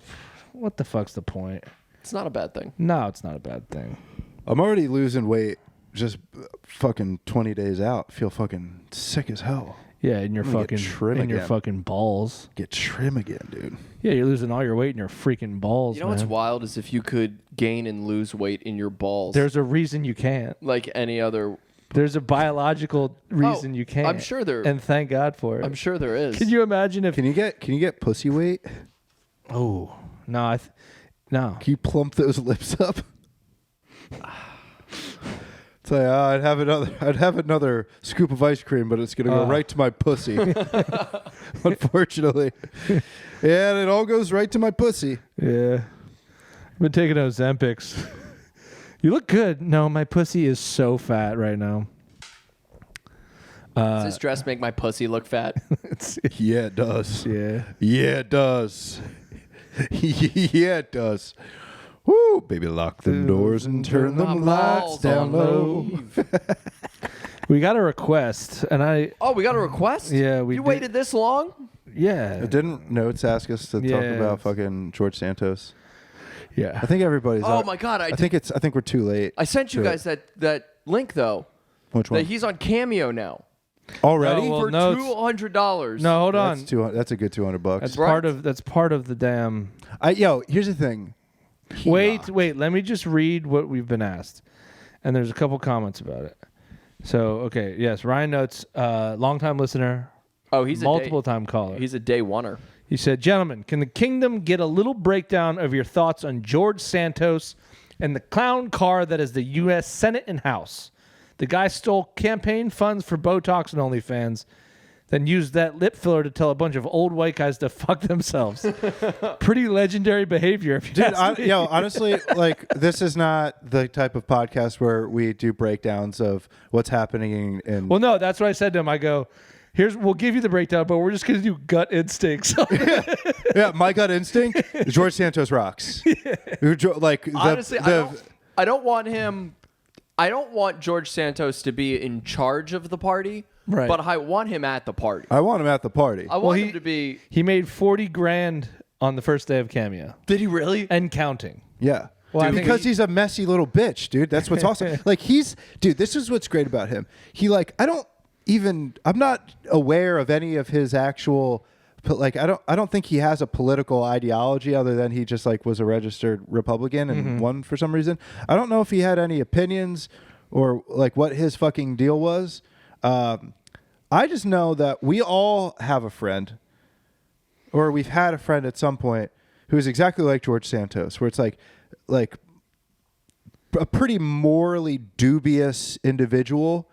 what the fuck's the point? It's not a bad thing. No, it's not a bad thing. I'm already losing weight. Just fucking 20 days out. Feel fucking sick as hell. Yeah, in your I'm gonna fucking get trim in your again. fucking balls. Get trim again, dude. Yeah, you're losing all your weight in your freaking balls. You know what's man. wild is if you could gain and lose weight in your balls. There's a reason you can't. like any other. There's a biological reason you can't. I'm sure there. And thank God for it. I'm sure there is. Can you imagine if? Can you get pussy weight? Oh no, no. Can you plump those lips up? It's like, I'd have another scoop of ice cream, but it's gonna go right to my pussy. Unfortunately, yeah, and it all goes right to my pussy. Yeah, I've been taking Ozempics. You look good. No, my pussy is so fat right now. Does this dress make my pussy look fat? Yeah, it does. Yeah. Yeah, it does. Yeah, it does. Woo, baby, lock them doors and turn them lights down low. We got a request, and Oh, we got a request? Yeah, we You did. waited this long? yeah, Didn't Notes ask us to talk Yeah. about fucking George Santos? yeah. I think everybody's. Oh my God! I think we're too late. I sent you to guys that link though. Which one? That he's on Cameo now Already? No, well, for no, it's- $200. No, hold on. That's that's a good $200. That's Right. part of the damn. Here's the thing. Wait. Let me just read what we've been asked, and there's a couple comments about it. So okay, yes, Ryan Notes, longtime listener, Oh, he's multiple time caller. He's a day oneer. He said, "Gentlemen, can the kingdom get a little breakdown of your thoughts on George Santos and the clown car that is the U.S. Senate and House? The guy stole campaign funds for Botox and OnlyFans, then used that lip filler to tell a bunch of old white guys to fuck themselves. Pretty legendary behavior, if you Dude, ask me." honestly, like this is not the type of podcast where we do breakdowns of what's happening in Well, no, that's what I said to him. I go, we'll give you the breakdown, but we're just going to do gut instincts. yeah, my gut instinct, George Santos rocks. Like Honestly, I don't want him. I don't want George Santos to be in charge of the party, Right. but I want him at the party. I want him at the party. I want him to be. He made $40,000 on the first day of Cameo Did he really? and counting. Yeah. Well, I think because he's a messy little bitch, dude. That's what's awesome. Like dude, this is what's great about him. I'm not aware of any of his actual, but like I don't think he has a political ideology other than he just like was a registered Republican and won for some reason. I don't know if he had any opinions or like what his fucking deal was. I just know that we all have a friend, or we've had a friend at some point who is exactly like George Santos, where it's like a pretty morally dubious individual,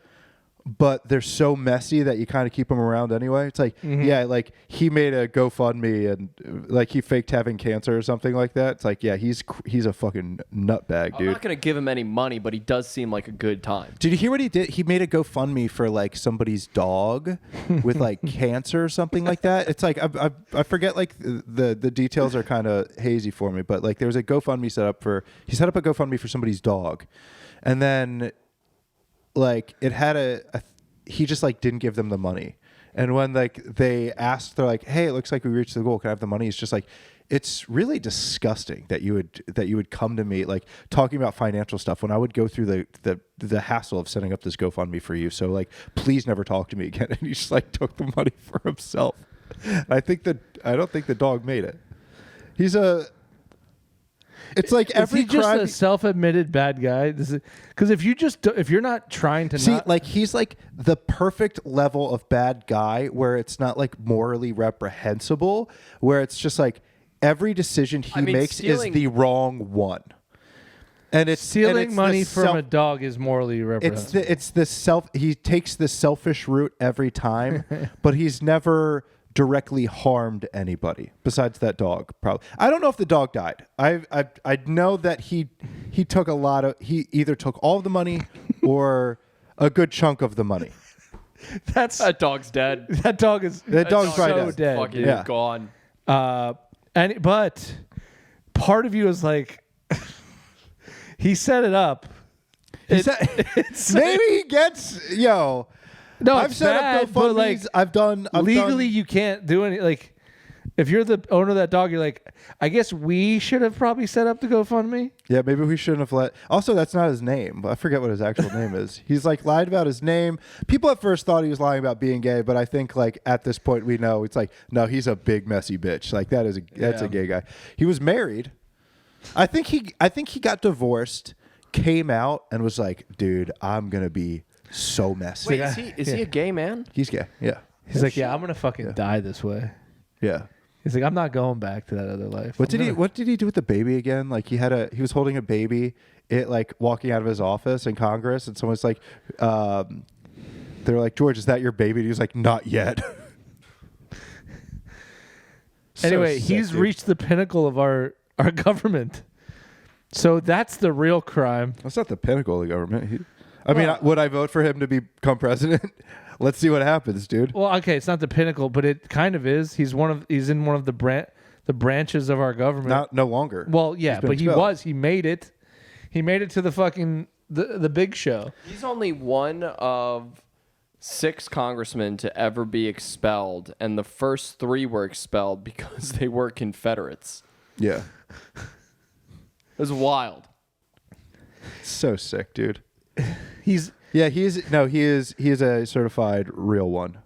but they're so messy that you kind of keep them around anyway. It's like, yeah, like he made a GoFundMe and like he faked having cancer or something like that. It's like, yeah, he's a fucking nutbag, I'm dude. not gonna give him any money, but he does seem like a good time. Did you hear what he did? He made a GoFundMe for like somebody's dog with like cancer or something like that. It's like I forget, like the details are kind of hazy for me, but like there was a GoFundMe he set up a GoFundMe for somebody's dog, and then like it had he just like didn't give them the money, And when like they asked, they're like, "Hey, it looks like we reached the goal. Can I have the money?" He's just like, it's really disgusting that you would come to me like talking about financial stuff when I would go through the hassle of setting up this GoFundMe for you. So like, please never talk to me again. And he just like took the money for himself. And I don't think the dog made it. It's like every is he just crime. a self-admitted bad guy? Because if you're not trying to See, like he's like the perfect level of bad guy where it's not like morally reprehensible, where it's just like every decision he makes is the wrong one. And it's stealing money from a dog is morally reprehensible. He takes the selfish route every time, but he's never directly harmed anybody besides that dog. Probably. I don't know if the dog died. I know that he either took all of the money or a good chunk of the money. That dog's dead. That dog's probably dead. Fucking gone. But part of you is like, he set it up. Maybe he gets No, I've set up GoFundMes. like, I've done legally. You can't do any like. If you're the owner of that dog, you're like, I guess we should have probably set up the GoFundMe. Yeah, maybe we shouldn't have let. Also, that's not his name. I forget what his actual name is. He's like lied about his name. People at first thought he was lying about being gay, but I think like at this point we know it's like no, he's a big messy bitch. Like that's a gay guy. He was married. I think he got divorced, came out, and was like, dude, I'm gonna be so messy. Wait, is he a gay man? He's gay. Yeah. He's like, yeah, I'm gonna fucking die this way. Yeah. He's like, I'm not going back to that other life. What did he do with the baby again? Like he was holding a baby, like walking out of his office in Congress, and someone's like, they were like, George, is that your baby? And he was like, not yet. Anyway, So sick, he's dude. reached the pinnacle of our government. So that's the real crime. That's not the pinnacle of the government. Would I vote for him to become president? Let's see what happens, dude. Well, okay, it's not the pinnacle, but it kind of is. He's in one of the branches of our government. No longer. Well, yeah, He's been but expelled. he made it. He made it to the fucking the big show. He's only one of 6 congressmen to ever be expelled, and the first 3 were expelled because they were Confederates. Yeah. It was wild. So sick, dude. He is a certified real one.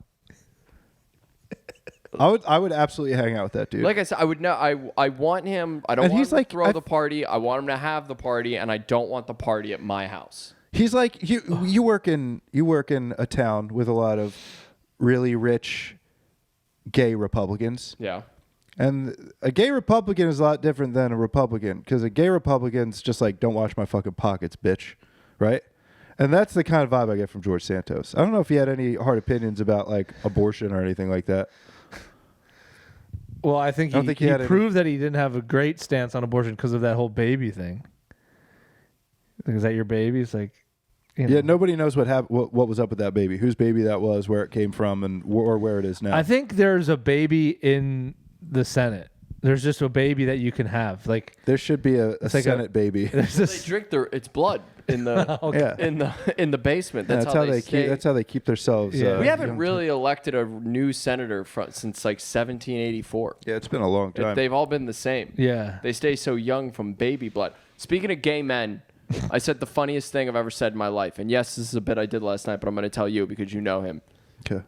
I would absolutely hang out with that dude. Like I said, I would know. I want him. I don't And want he's him like- to throw the party. I want him to have the party, and I don't want the party at my house. He's like you work in a town with a lot of really rich gay Republicans. Yeah. And a gay Republican is a lot different than a Republican because a gay Republican's just like, don't wash my fucking pockets, bitch. Right? And that's the kind of vibe I get from George Santos. I don't know if he had any hard opinions about like abortion or anything like that. Well, I think he proved that he didn't have a great stance on abortion because of that whole baby thing. Like, is that your baby? It's like, Yeah, nobody knows what was up with that baby, whose baby that was, where it came from, and or where it is now. I think there's a baby in the Senate. There's just a baby that you can have. Like there should be a like Senate baby. there's They this, drink it's blood in the Yeah. in the basement. Yeah, That's how they keep. That's how they keep themselves. Yeah. We haven't young. really elected a new senator since like 1784. Yeah, it's been a long time. They've all been the same. yeah. They stay so young from baby blood. Speaking of gay men, I said the funniest thing I've ever said in my life. And yes, this is a bit I did last night, but I'm going to tell you because you know him. Okay.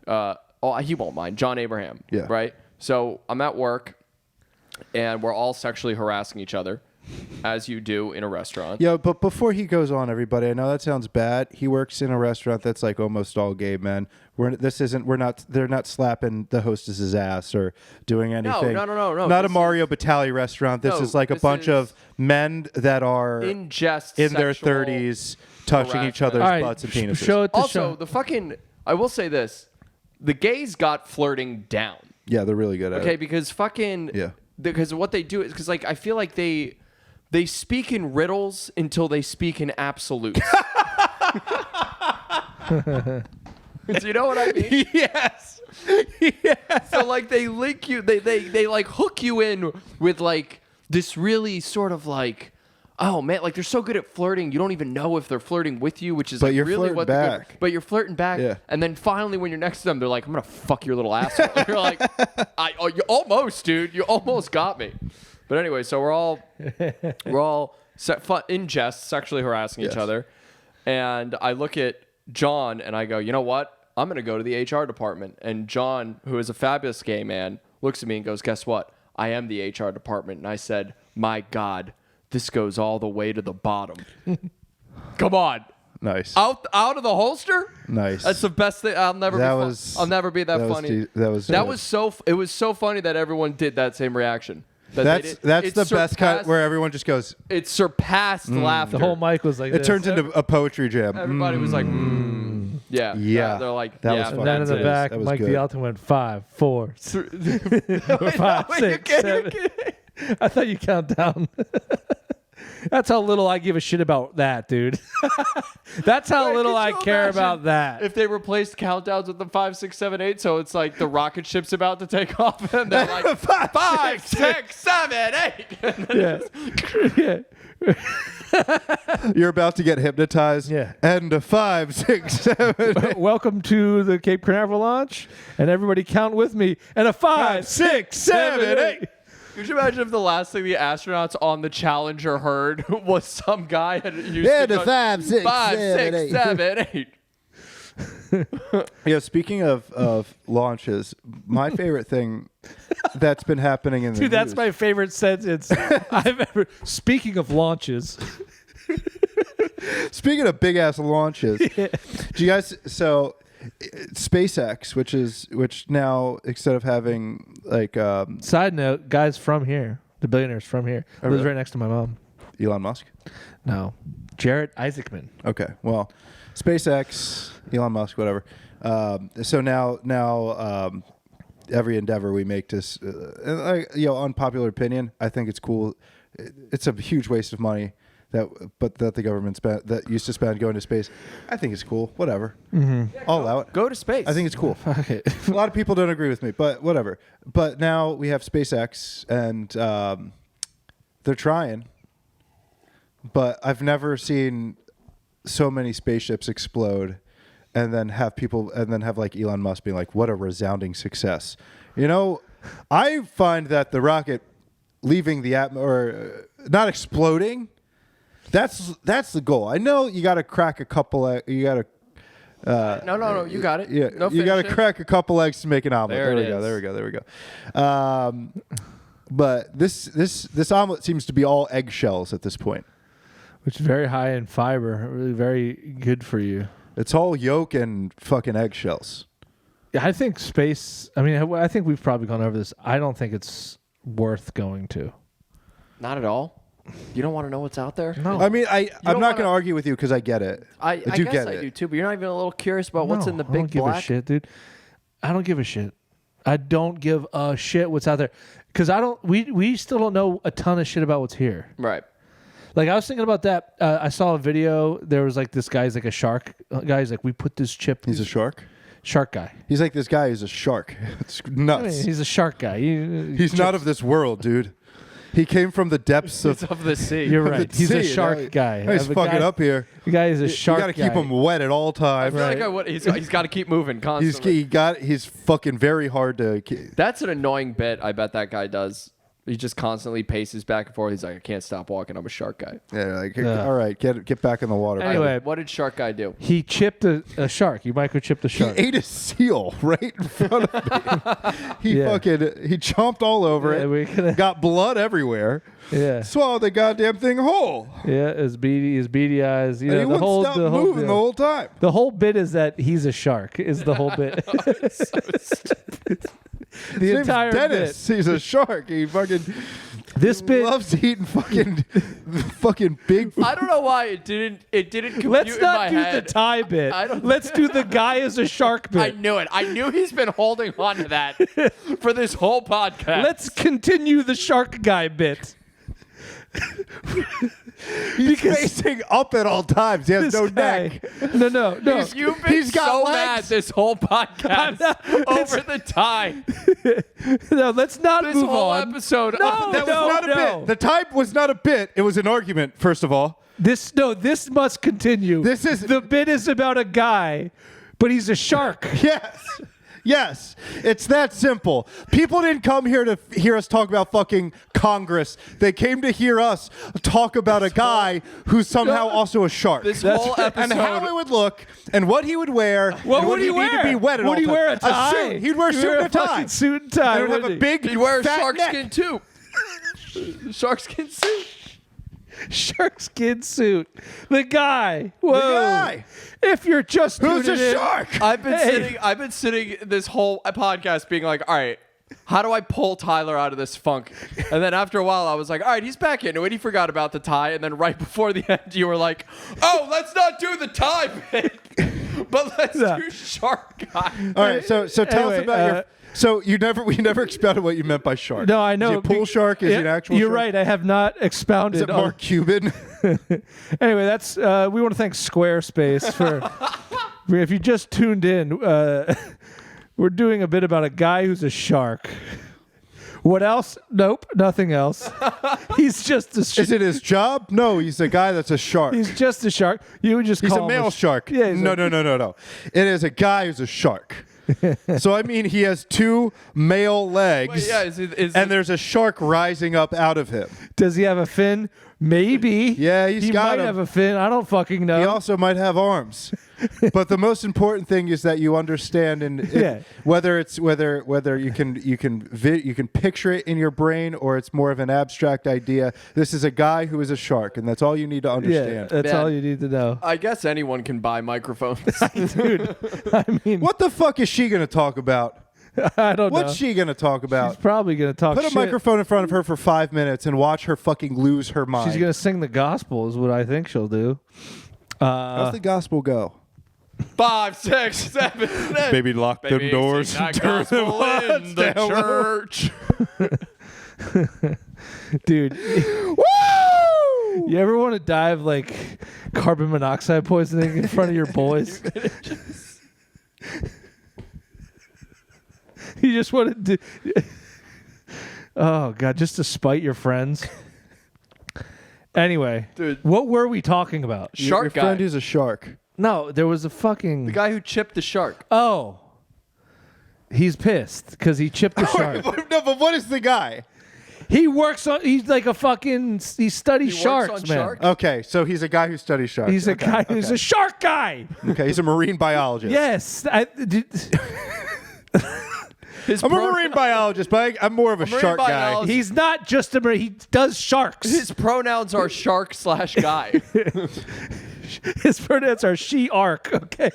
He won't mind. John Abraham. Yeah. Right? So I'm at work, and we're all sexually harassing each other, as you do in a restaurant. Yeah, but before he goes on, everybody, I know that sounds bad. He works in a restaurant that's like almost all gay men. They're not slapping the hostess's ass or doing anything. No. Not a This Mario Batali restaurant. This No, is like a this bunch is of men that are In jest, in their sexual 30s touching each harassment. other's All right, butts and penises. show it to Also, I will say this. The gays got flirting down. Yeah, they're really good at Okay, it. because Yeah. because what they do is because like I feel like they speak in riddles until they speak in absolutes. Do you know what I mean? Yes. So like they link you, they like hook you in with like this really sort of like oh man, like they're so good at flirting, you don't even know if they're flirting with you, which is But like you're really flirting what back. but you're flirting back. Yeah. And then finally, when you're next to them, they're like, "I'm gonna fuck your little asshole." You're like, "You almost, dude. You almost got me." But anyway, so we're all in jest, sexually harassing each Yes. other, and I look at John and I go, "You know what? I'm gonna go to the HR department." And John, who is a fabulous gay man, looks at me and goes, "Guess what? I am the HR department." And I said, "My God, this goes all the way to the bottom." Come on. Nice. Out of the holster? Nice. That's the best thing. I'll never That be fun. was- I'll never be that that was funny. that was That good. was so it was so funny that everyone did that same reaction. That they did- That's it the best cut surpassed- where everyone just goes. it surpassed laughter. The whole mic was like It this. turns into a poetry jam. Everybody was like, yeah. Yeah. They're like, That yeah. was And fucking then in the That back, was Mike good. the Alton went 5, 4, 3, Wait, 5, no, 6, you're 7. kidding. I thought you count down. That's how little I give a shit about that, dude. That's how Wait, little could I you care imagine about that. If they replaced countdowns with the 5, 6, 7, 8, so it's like the rocket ship's about to take off, and they're like 5, 6, 7, 8. Yeah. You're about to get hypnotized. Yeah. And a 5, 6, 7. Welcome to the Cape Canaveral launch, and everybody count with me. And a 5, 6, 7, 8. Could you imagine if the last thing the astronauts on the Challenger heard was some guy had used Yeah, to the go, 5, 6, 5, 7, 6, 8. 7, 8. Yeah, speaking of launches, my favorite thing that's been happening in the Dude, that's news- my favorite sentence I've ever. Speaking of launches, Speaking of big ass launches, do you guys SpaceX, which now instead of having like side note, guys from here, the billionaires from here, lives really? right next to my mom. Elon Musk? No, Jarrett Isaacman. Okay, well, SpaceX, Elon Musk, whatever. So now every endeavor we make to, unpopular opinion, I think it's cool. It's a huge waste of money that the government spent that used to spend going to space. I think it's cool. Whatever. I'll allow it. Go to space. I think it's cool. Okay. A lot of people don't agree with me, but whatever. But now we have SpaceX, and they're trying. But I've never seen so many spaceships explode, and then have like Elon Musk being like, "What a resounding success!" You know, I find that the rocket leaving the or not exploding. That's the goal. I know you got to crack a couple. You got to. No. You got it. Yeah, No, you got to finish it. crack a couple eggs to make an omelet. There it is. There we go. But this omelet seems to be all eggshells at this point. Which is very high in fiber, really very good for you. It's all yolk and fucking eggshells. Yeah, I think space. I mean, I think we've probably gone over this. I don't think it's worth going to. Not at all. You don't want to know what's out there? No. I mean, I'm don't not wanna- going to argue with you because I get it. I do guess get I it. do too, but you're not even a little curious about what's in the I don't big give a black. shit, dude. I don't give a shit. I don't give a shit what's out there because I don't. We still don't know a ton of shit about what's here. Right. Like I was thinking about that. I saw a video. There was like this guy's like a shark guy. He's like, we put this chip. He's a shark. shark guy. He's like this guy who's a shark. It's I nuts. mean, he's a shark guy. He's not of this world, dude. He came from the depths of. Of the sea. You're of the right. He's a sea. shark Now guy. He's The fucking guy- up here. The guy is a shark You got to keep guy. him wet at all I times. feel like he's got to keep moving He's constantly. he's fucking very hard to. That's an annoying bit. I bet that guy does. He just constantly paces back and forth. He's like, I can't stop walking. I'm a shark guy. Yeah, like Yeah. all right, get back in the water. Anyway, What did shark guy do? he chipped a shark. You microchipped a he shark. ate a seal right in front of me. He Yeah. he chomped all over Yeah, we're it. gonna- Got blood everywhere. Yeah, Swallowed the goddamn thing whole. yeah. His beady eyes. You And know, he the wouldn't whole stop the whole moving deal. the whole time. The whole bit is that he's a shark. Is the whole bit. His The name's entire Dennis. He's a shark. He fucking bit. This bit. loves eating fucking big. I don't know why it didn't compute Let's in my not do head. the tie bit. I don't- Let's do the guy as a shark I bit. knew it. I knew he's been holding on to that for this whole podcast. Let's continue the shark guy bit. He's facing up at all times. He has no neck. No. You've been He's got so legs. mad this whole podcast over the tie. No, let's not This move whole on. episode. No, That was not a bit. The type was not a bit. It was an argument, first of all. This must continue. The bit is about a guy, but he's a shark. Yes. Yes. It's that simple. People didn't come here to hear us talk about fucking Congress. They came to hear us talk about a guy who's somehow also a shark. This whole episode. And how it would look, and what he would wear. What and would he he'd wear? need to be wet at Would all he times. wear a tie? suit. He'd wear a suit and a tie. fucking suit and tie. And he would have wouldn't a he? big He'd wear a fat shark neck. skin too. Shark skin suit. shark skin suit. The guy. Whoa. guy. If you're just Who's a tuning in- shark? I've been sitting this whole podcast being like, all right, how do I pull Tyler out of this funk? And then after a while, I was like, all right, he's back into it. He forgot about the tie. And then right before the end, you were like, oh, let's not do the tie bit, but let's do shark guy. All right, so tell us Anyway, about your. So we never expounded what you meant by shark. No, I know. Is he a pool shark? Is he an actual You're shark? right. I have not expounded. Is it Mark Cuban? Anyway, that's we want to thank Squarespace for if you just tuned in, we're doing a bit about a guy who's a shark. What else? Nope, nothing else. He's just a Is it his job? No, he's a guy that's a shark. he's just a shark. You would just He's call a him male shark. Yeah, No. It is a guy who's a shark. So I mean, he has two male legs, Wait, yeah, is and there's a shark rising up out of him. Does he have a fin? Maybe. Yeah, he got might him. have a fin. I don't fucking know. He also might have arms. But the most important thing is that you understand, and Yeah. whether you can picture it in your brain or it's more of an abstract idea. This is a guy who is a shark, and that's all you need to yeah, understand. that's Man. all you need to know. I guess anyone can buy microphones. Dude, I mean, What the fuck is she going to talk about? I don't know. What's she going to talk about? She's probably going to talk Put a shit. microphone in front of her for 5 minutes and watch her fucking lose her mind. She's going to sing the gospel is what I think she'll do. How's the gospel go? 5, 6, 7, 8. Baby, lock them doors sing and that turn them gospel in lights the down low. church. Dude, Woo! you ever want to die of like carbon monoxide poisoning in front of your boys? You just want to do. Oh god, just to spite your friends. Anyway, Dude. what were we talking about? Shark Your guy. friend is a shark. No, there was a fucking. The guy who chipped the shark. Oh, he's pissed because he chipped the shark. No, but what is the guy? He works on. He's like a fucking. He studies He sharks, works on man. sharks? Okay, so he's a guy who studies sharks. He's a Okay, guy who's a shark guy. Okay, he's a marine biologist. Yes, His I'm a pro- marine biologist, but I'm more of a marine shark guy. biologist. he's not just a marine. He does sharks. His pronouns are shark/guy. His pronouns are she arc. Okay.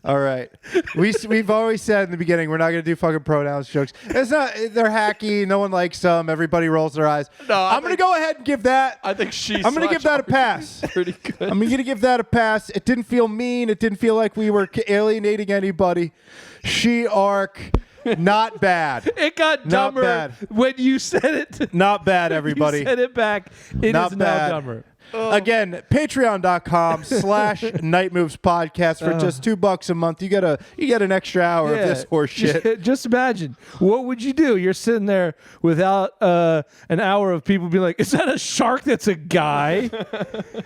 All right, we've always said in the beginning we're not going to do fucking pronouns jokes. It's not. They're hacky. No one likes them. Everybody rolls their eyes. No, I'm going to go ahead and give that. I think she. I'm going to give that a pass. Pretty good. I'm going to give that a pass. It didn't feel mean. It didn't feel like we were alienating anybody. She arc, not bad. It got Not dumber bad. when you said it. Not bad, everybody. You said it back. It is Not now bad. dumber. Again, patreon.com/Night Moves Podcast for just $2 a month. You get an extra hour of this horse shit. Just imagine. What would you do? You're sitting there without an hour of people being like, is that a shark that's a guy?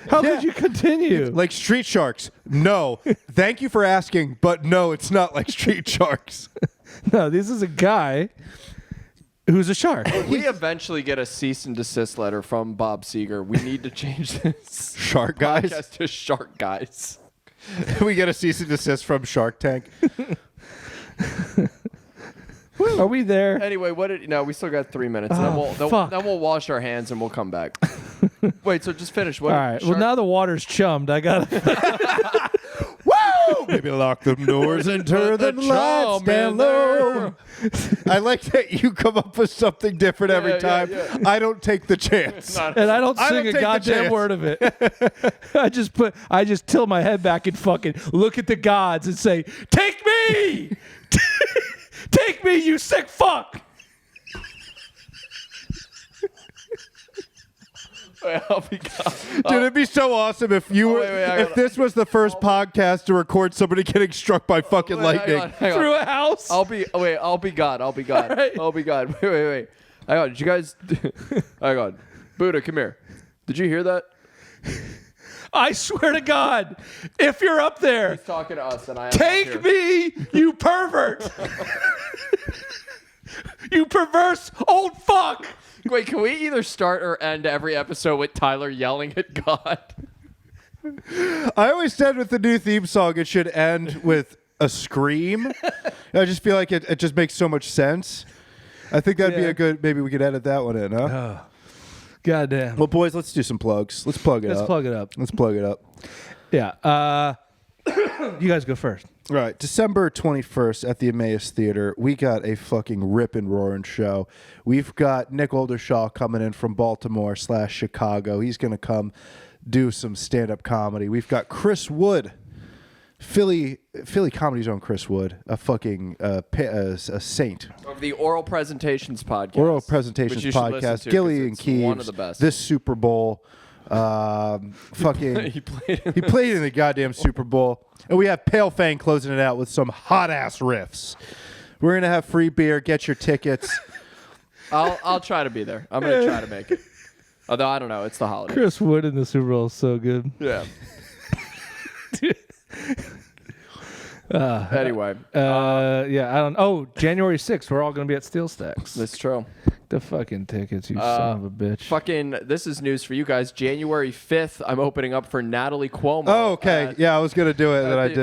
How could you continue? Like street sharks. No. Thank you for asking, but no, it's not like street sharks. No, this is a guy who's a shark. We eventually get a cease and desist letter from Bob Seger. We need to change this Shark guys. podcast to Shark Guys. We get a cease and desist from Shark Tank. Are we there? Anyway, no, we still got 3 minutes. And Oh, then fuck. we'll wash our hands and we'll come back. Wait, so just finish. What? All right. Well, now the water's chummed. I got to. Woo! Baby, lock them doors and turn them lights down low. I like that you come up with something different every yeah, time. yeah. I don't take the chance. And I don't I sing don't a take the goddamn chance. word of it. I just tilt my head back and fucking look at the gods and say, "Take me, take me, you sick fuck." Wait, I'll be gone. Dude, it'd be so awesome if you were, wait, I if gotta- this was the first podcast to record somebody getting struck by fucking lightning. Hang on. Through a house. I'll be gone. I'll be gone. right. I'll be gone. Wait. Hang on. Did you guys? Hang on. Buddha, come here. Did you hear that? I swear to God, if you're up there, He's talking to us, and I am take up here. me, you pervert. You perverse old fuck. Wait, can we either start or end every episode with Tyler yelling at God? I always said with the new theme song, it should end with a scream. I just feel like it just makes so much sense. I think that'd be Yeah. a good. Maybe we could edit that one in, huh? Goddamn. Well, boys, let's do some plugs. Let's plug it Let's up. plug it up. Let's plug it up. Yeah. You guys go first. All right, December 21st at the Emmaus Theater, we got a fucking rippin' roaring show. We've got Nick Oldershaw coming in from Baltimore/Chicago. He's going to come do some stand-up comedy. We've got Chris Wood, Philly Comedy's own Chris Wood, a fucking a saint. Of the Oral Presentations podcast. Oral Presentations which you should listen podcast, to 'cause Gillian it's Keeves, one of the best. this Super Bowl, fucking... he played. He played in the goddamn Super Bowl. And we have Pale Fang closing it out with some hot-ass riffs. We're going to have free beer. Get your tickets. I'll try to be there. I'm gonna try to make it. Although I don't know, it's the holiday. Chris Wood in the Super Bowl is so good. Yeah. Anyway, Yeah, I don't. Oh, January 6th, we're all gonna be at Steel Stacks. that's true. The fucking tickets, you son of a bitch. Fucking, this is news for you guys. January 5th, I'm opening up for Natalie Cuomo. Oh, okay. at- Yeah, I was going to do it, at and I the-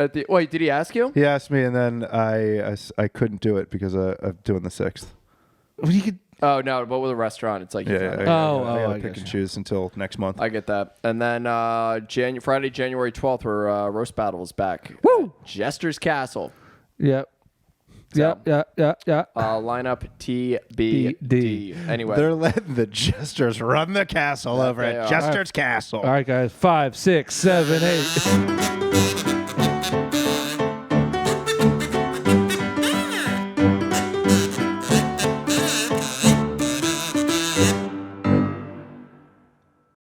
didn't. Wait, did he ask you? He asked me, and then I couldn't do it because I'm doing the 6th. Well, you could. Oh no, but with a restaurant, it's like Yeah, he's yeah, not- I Oh, gotta I pick guess, and yeah. choose until next month. I get that. And then Friday, January 12th, where Roast Battle is back. Woo! Jester's Castle. Yep. So- Yeah. Lineup TBD. Anyway. They're letting the Jesters run the castle over they at are. Jester's Castle. All right, guys. 5, 6, 7, 8.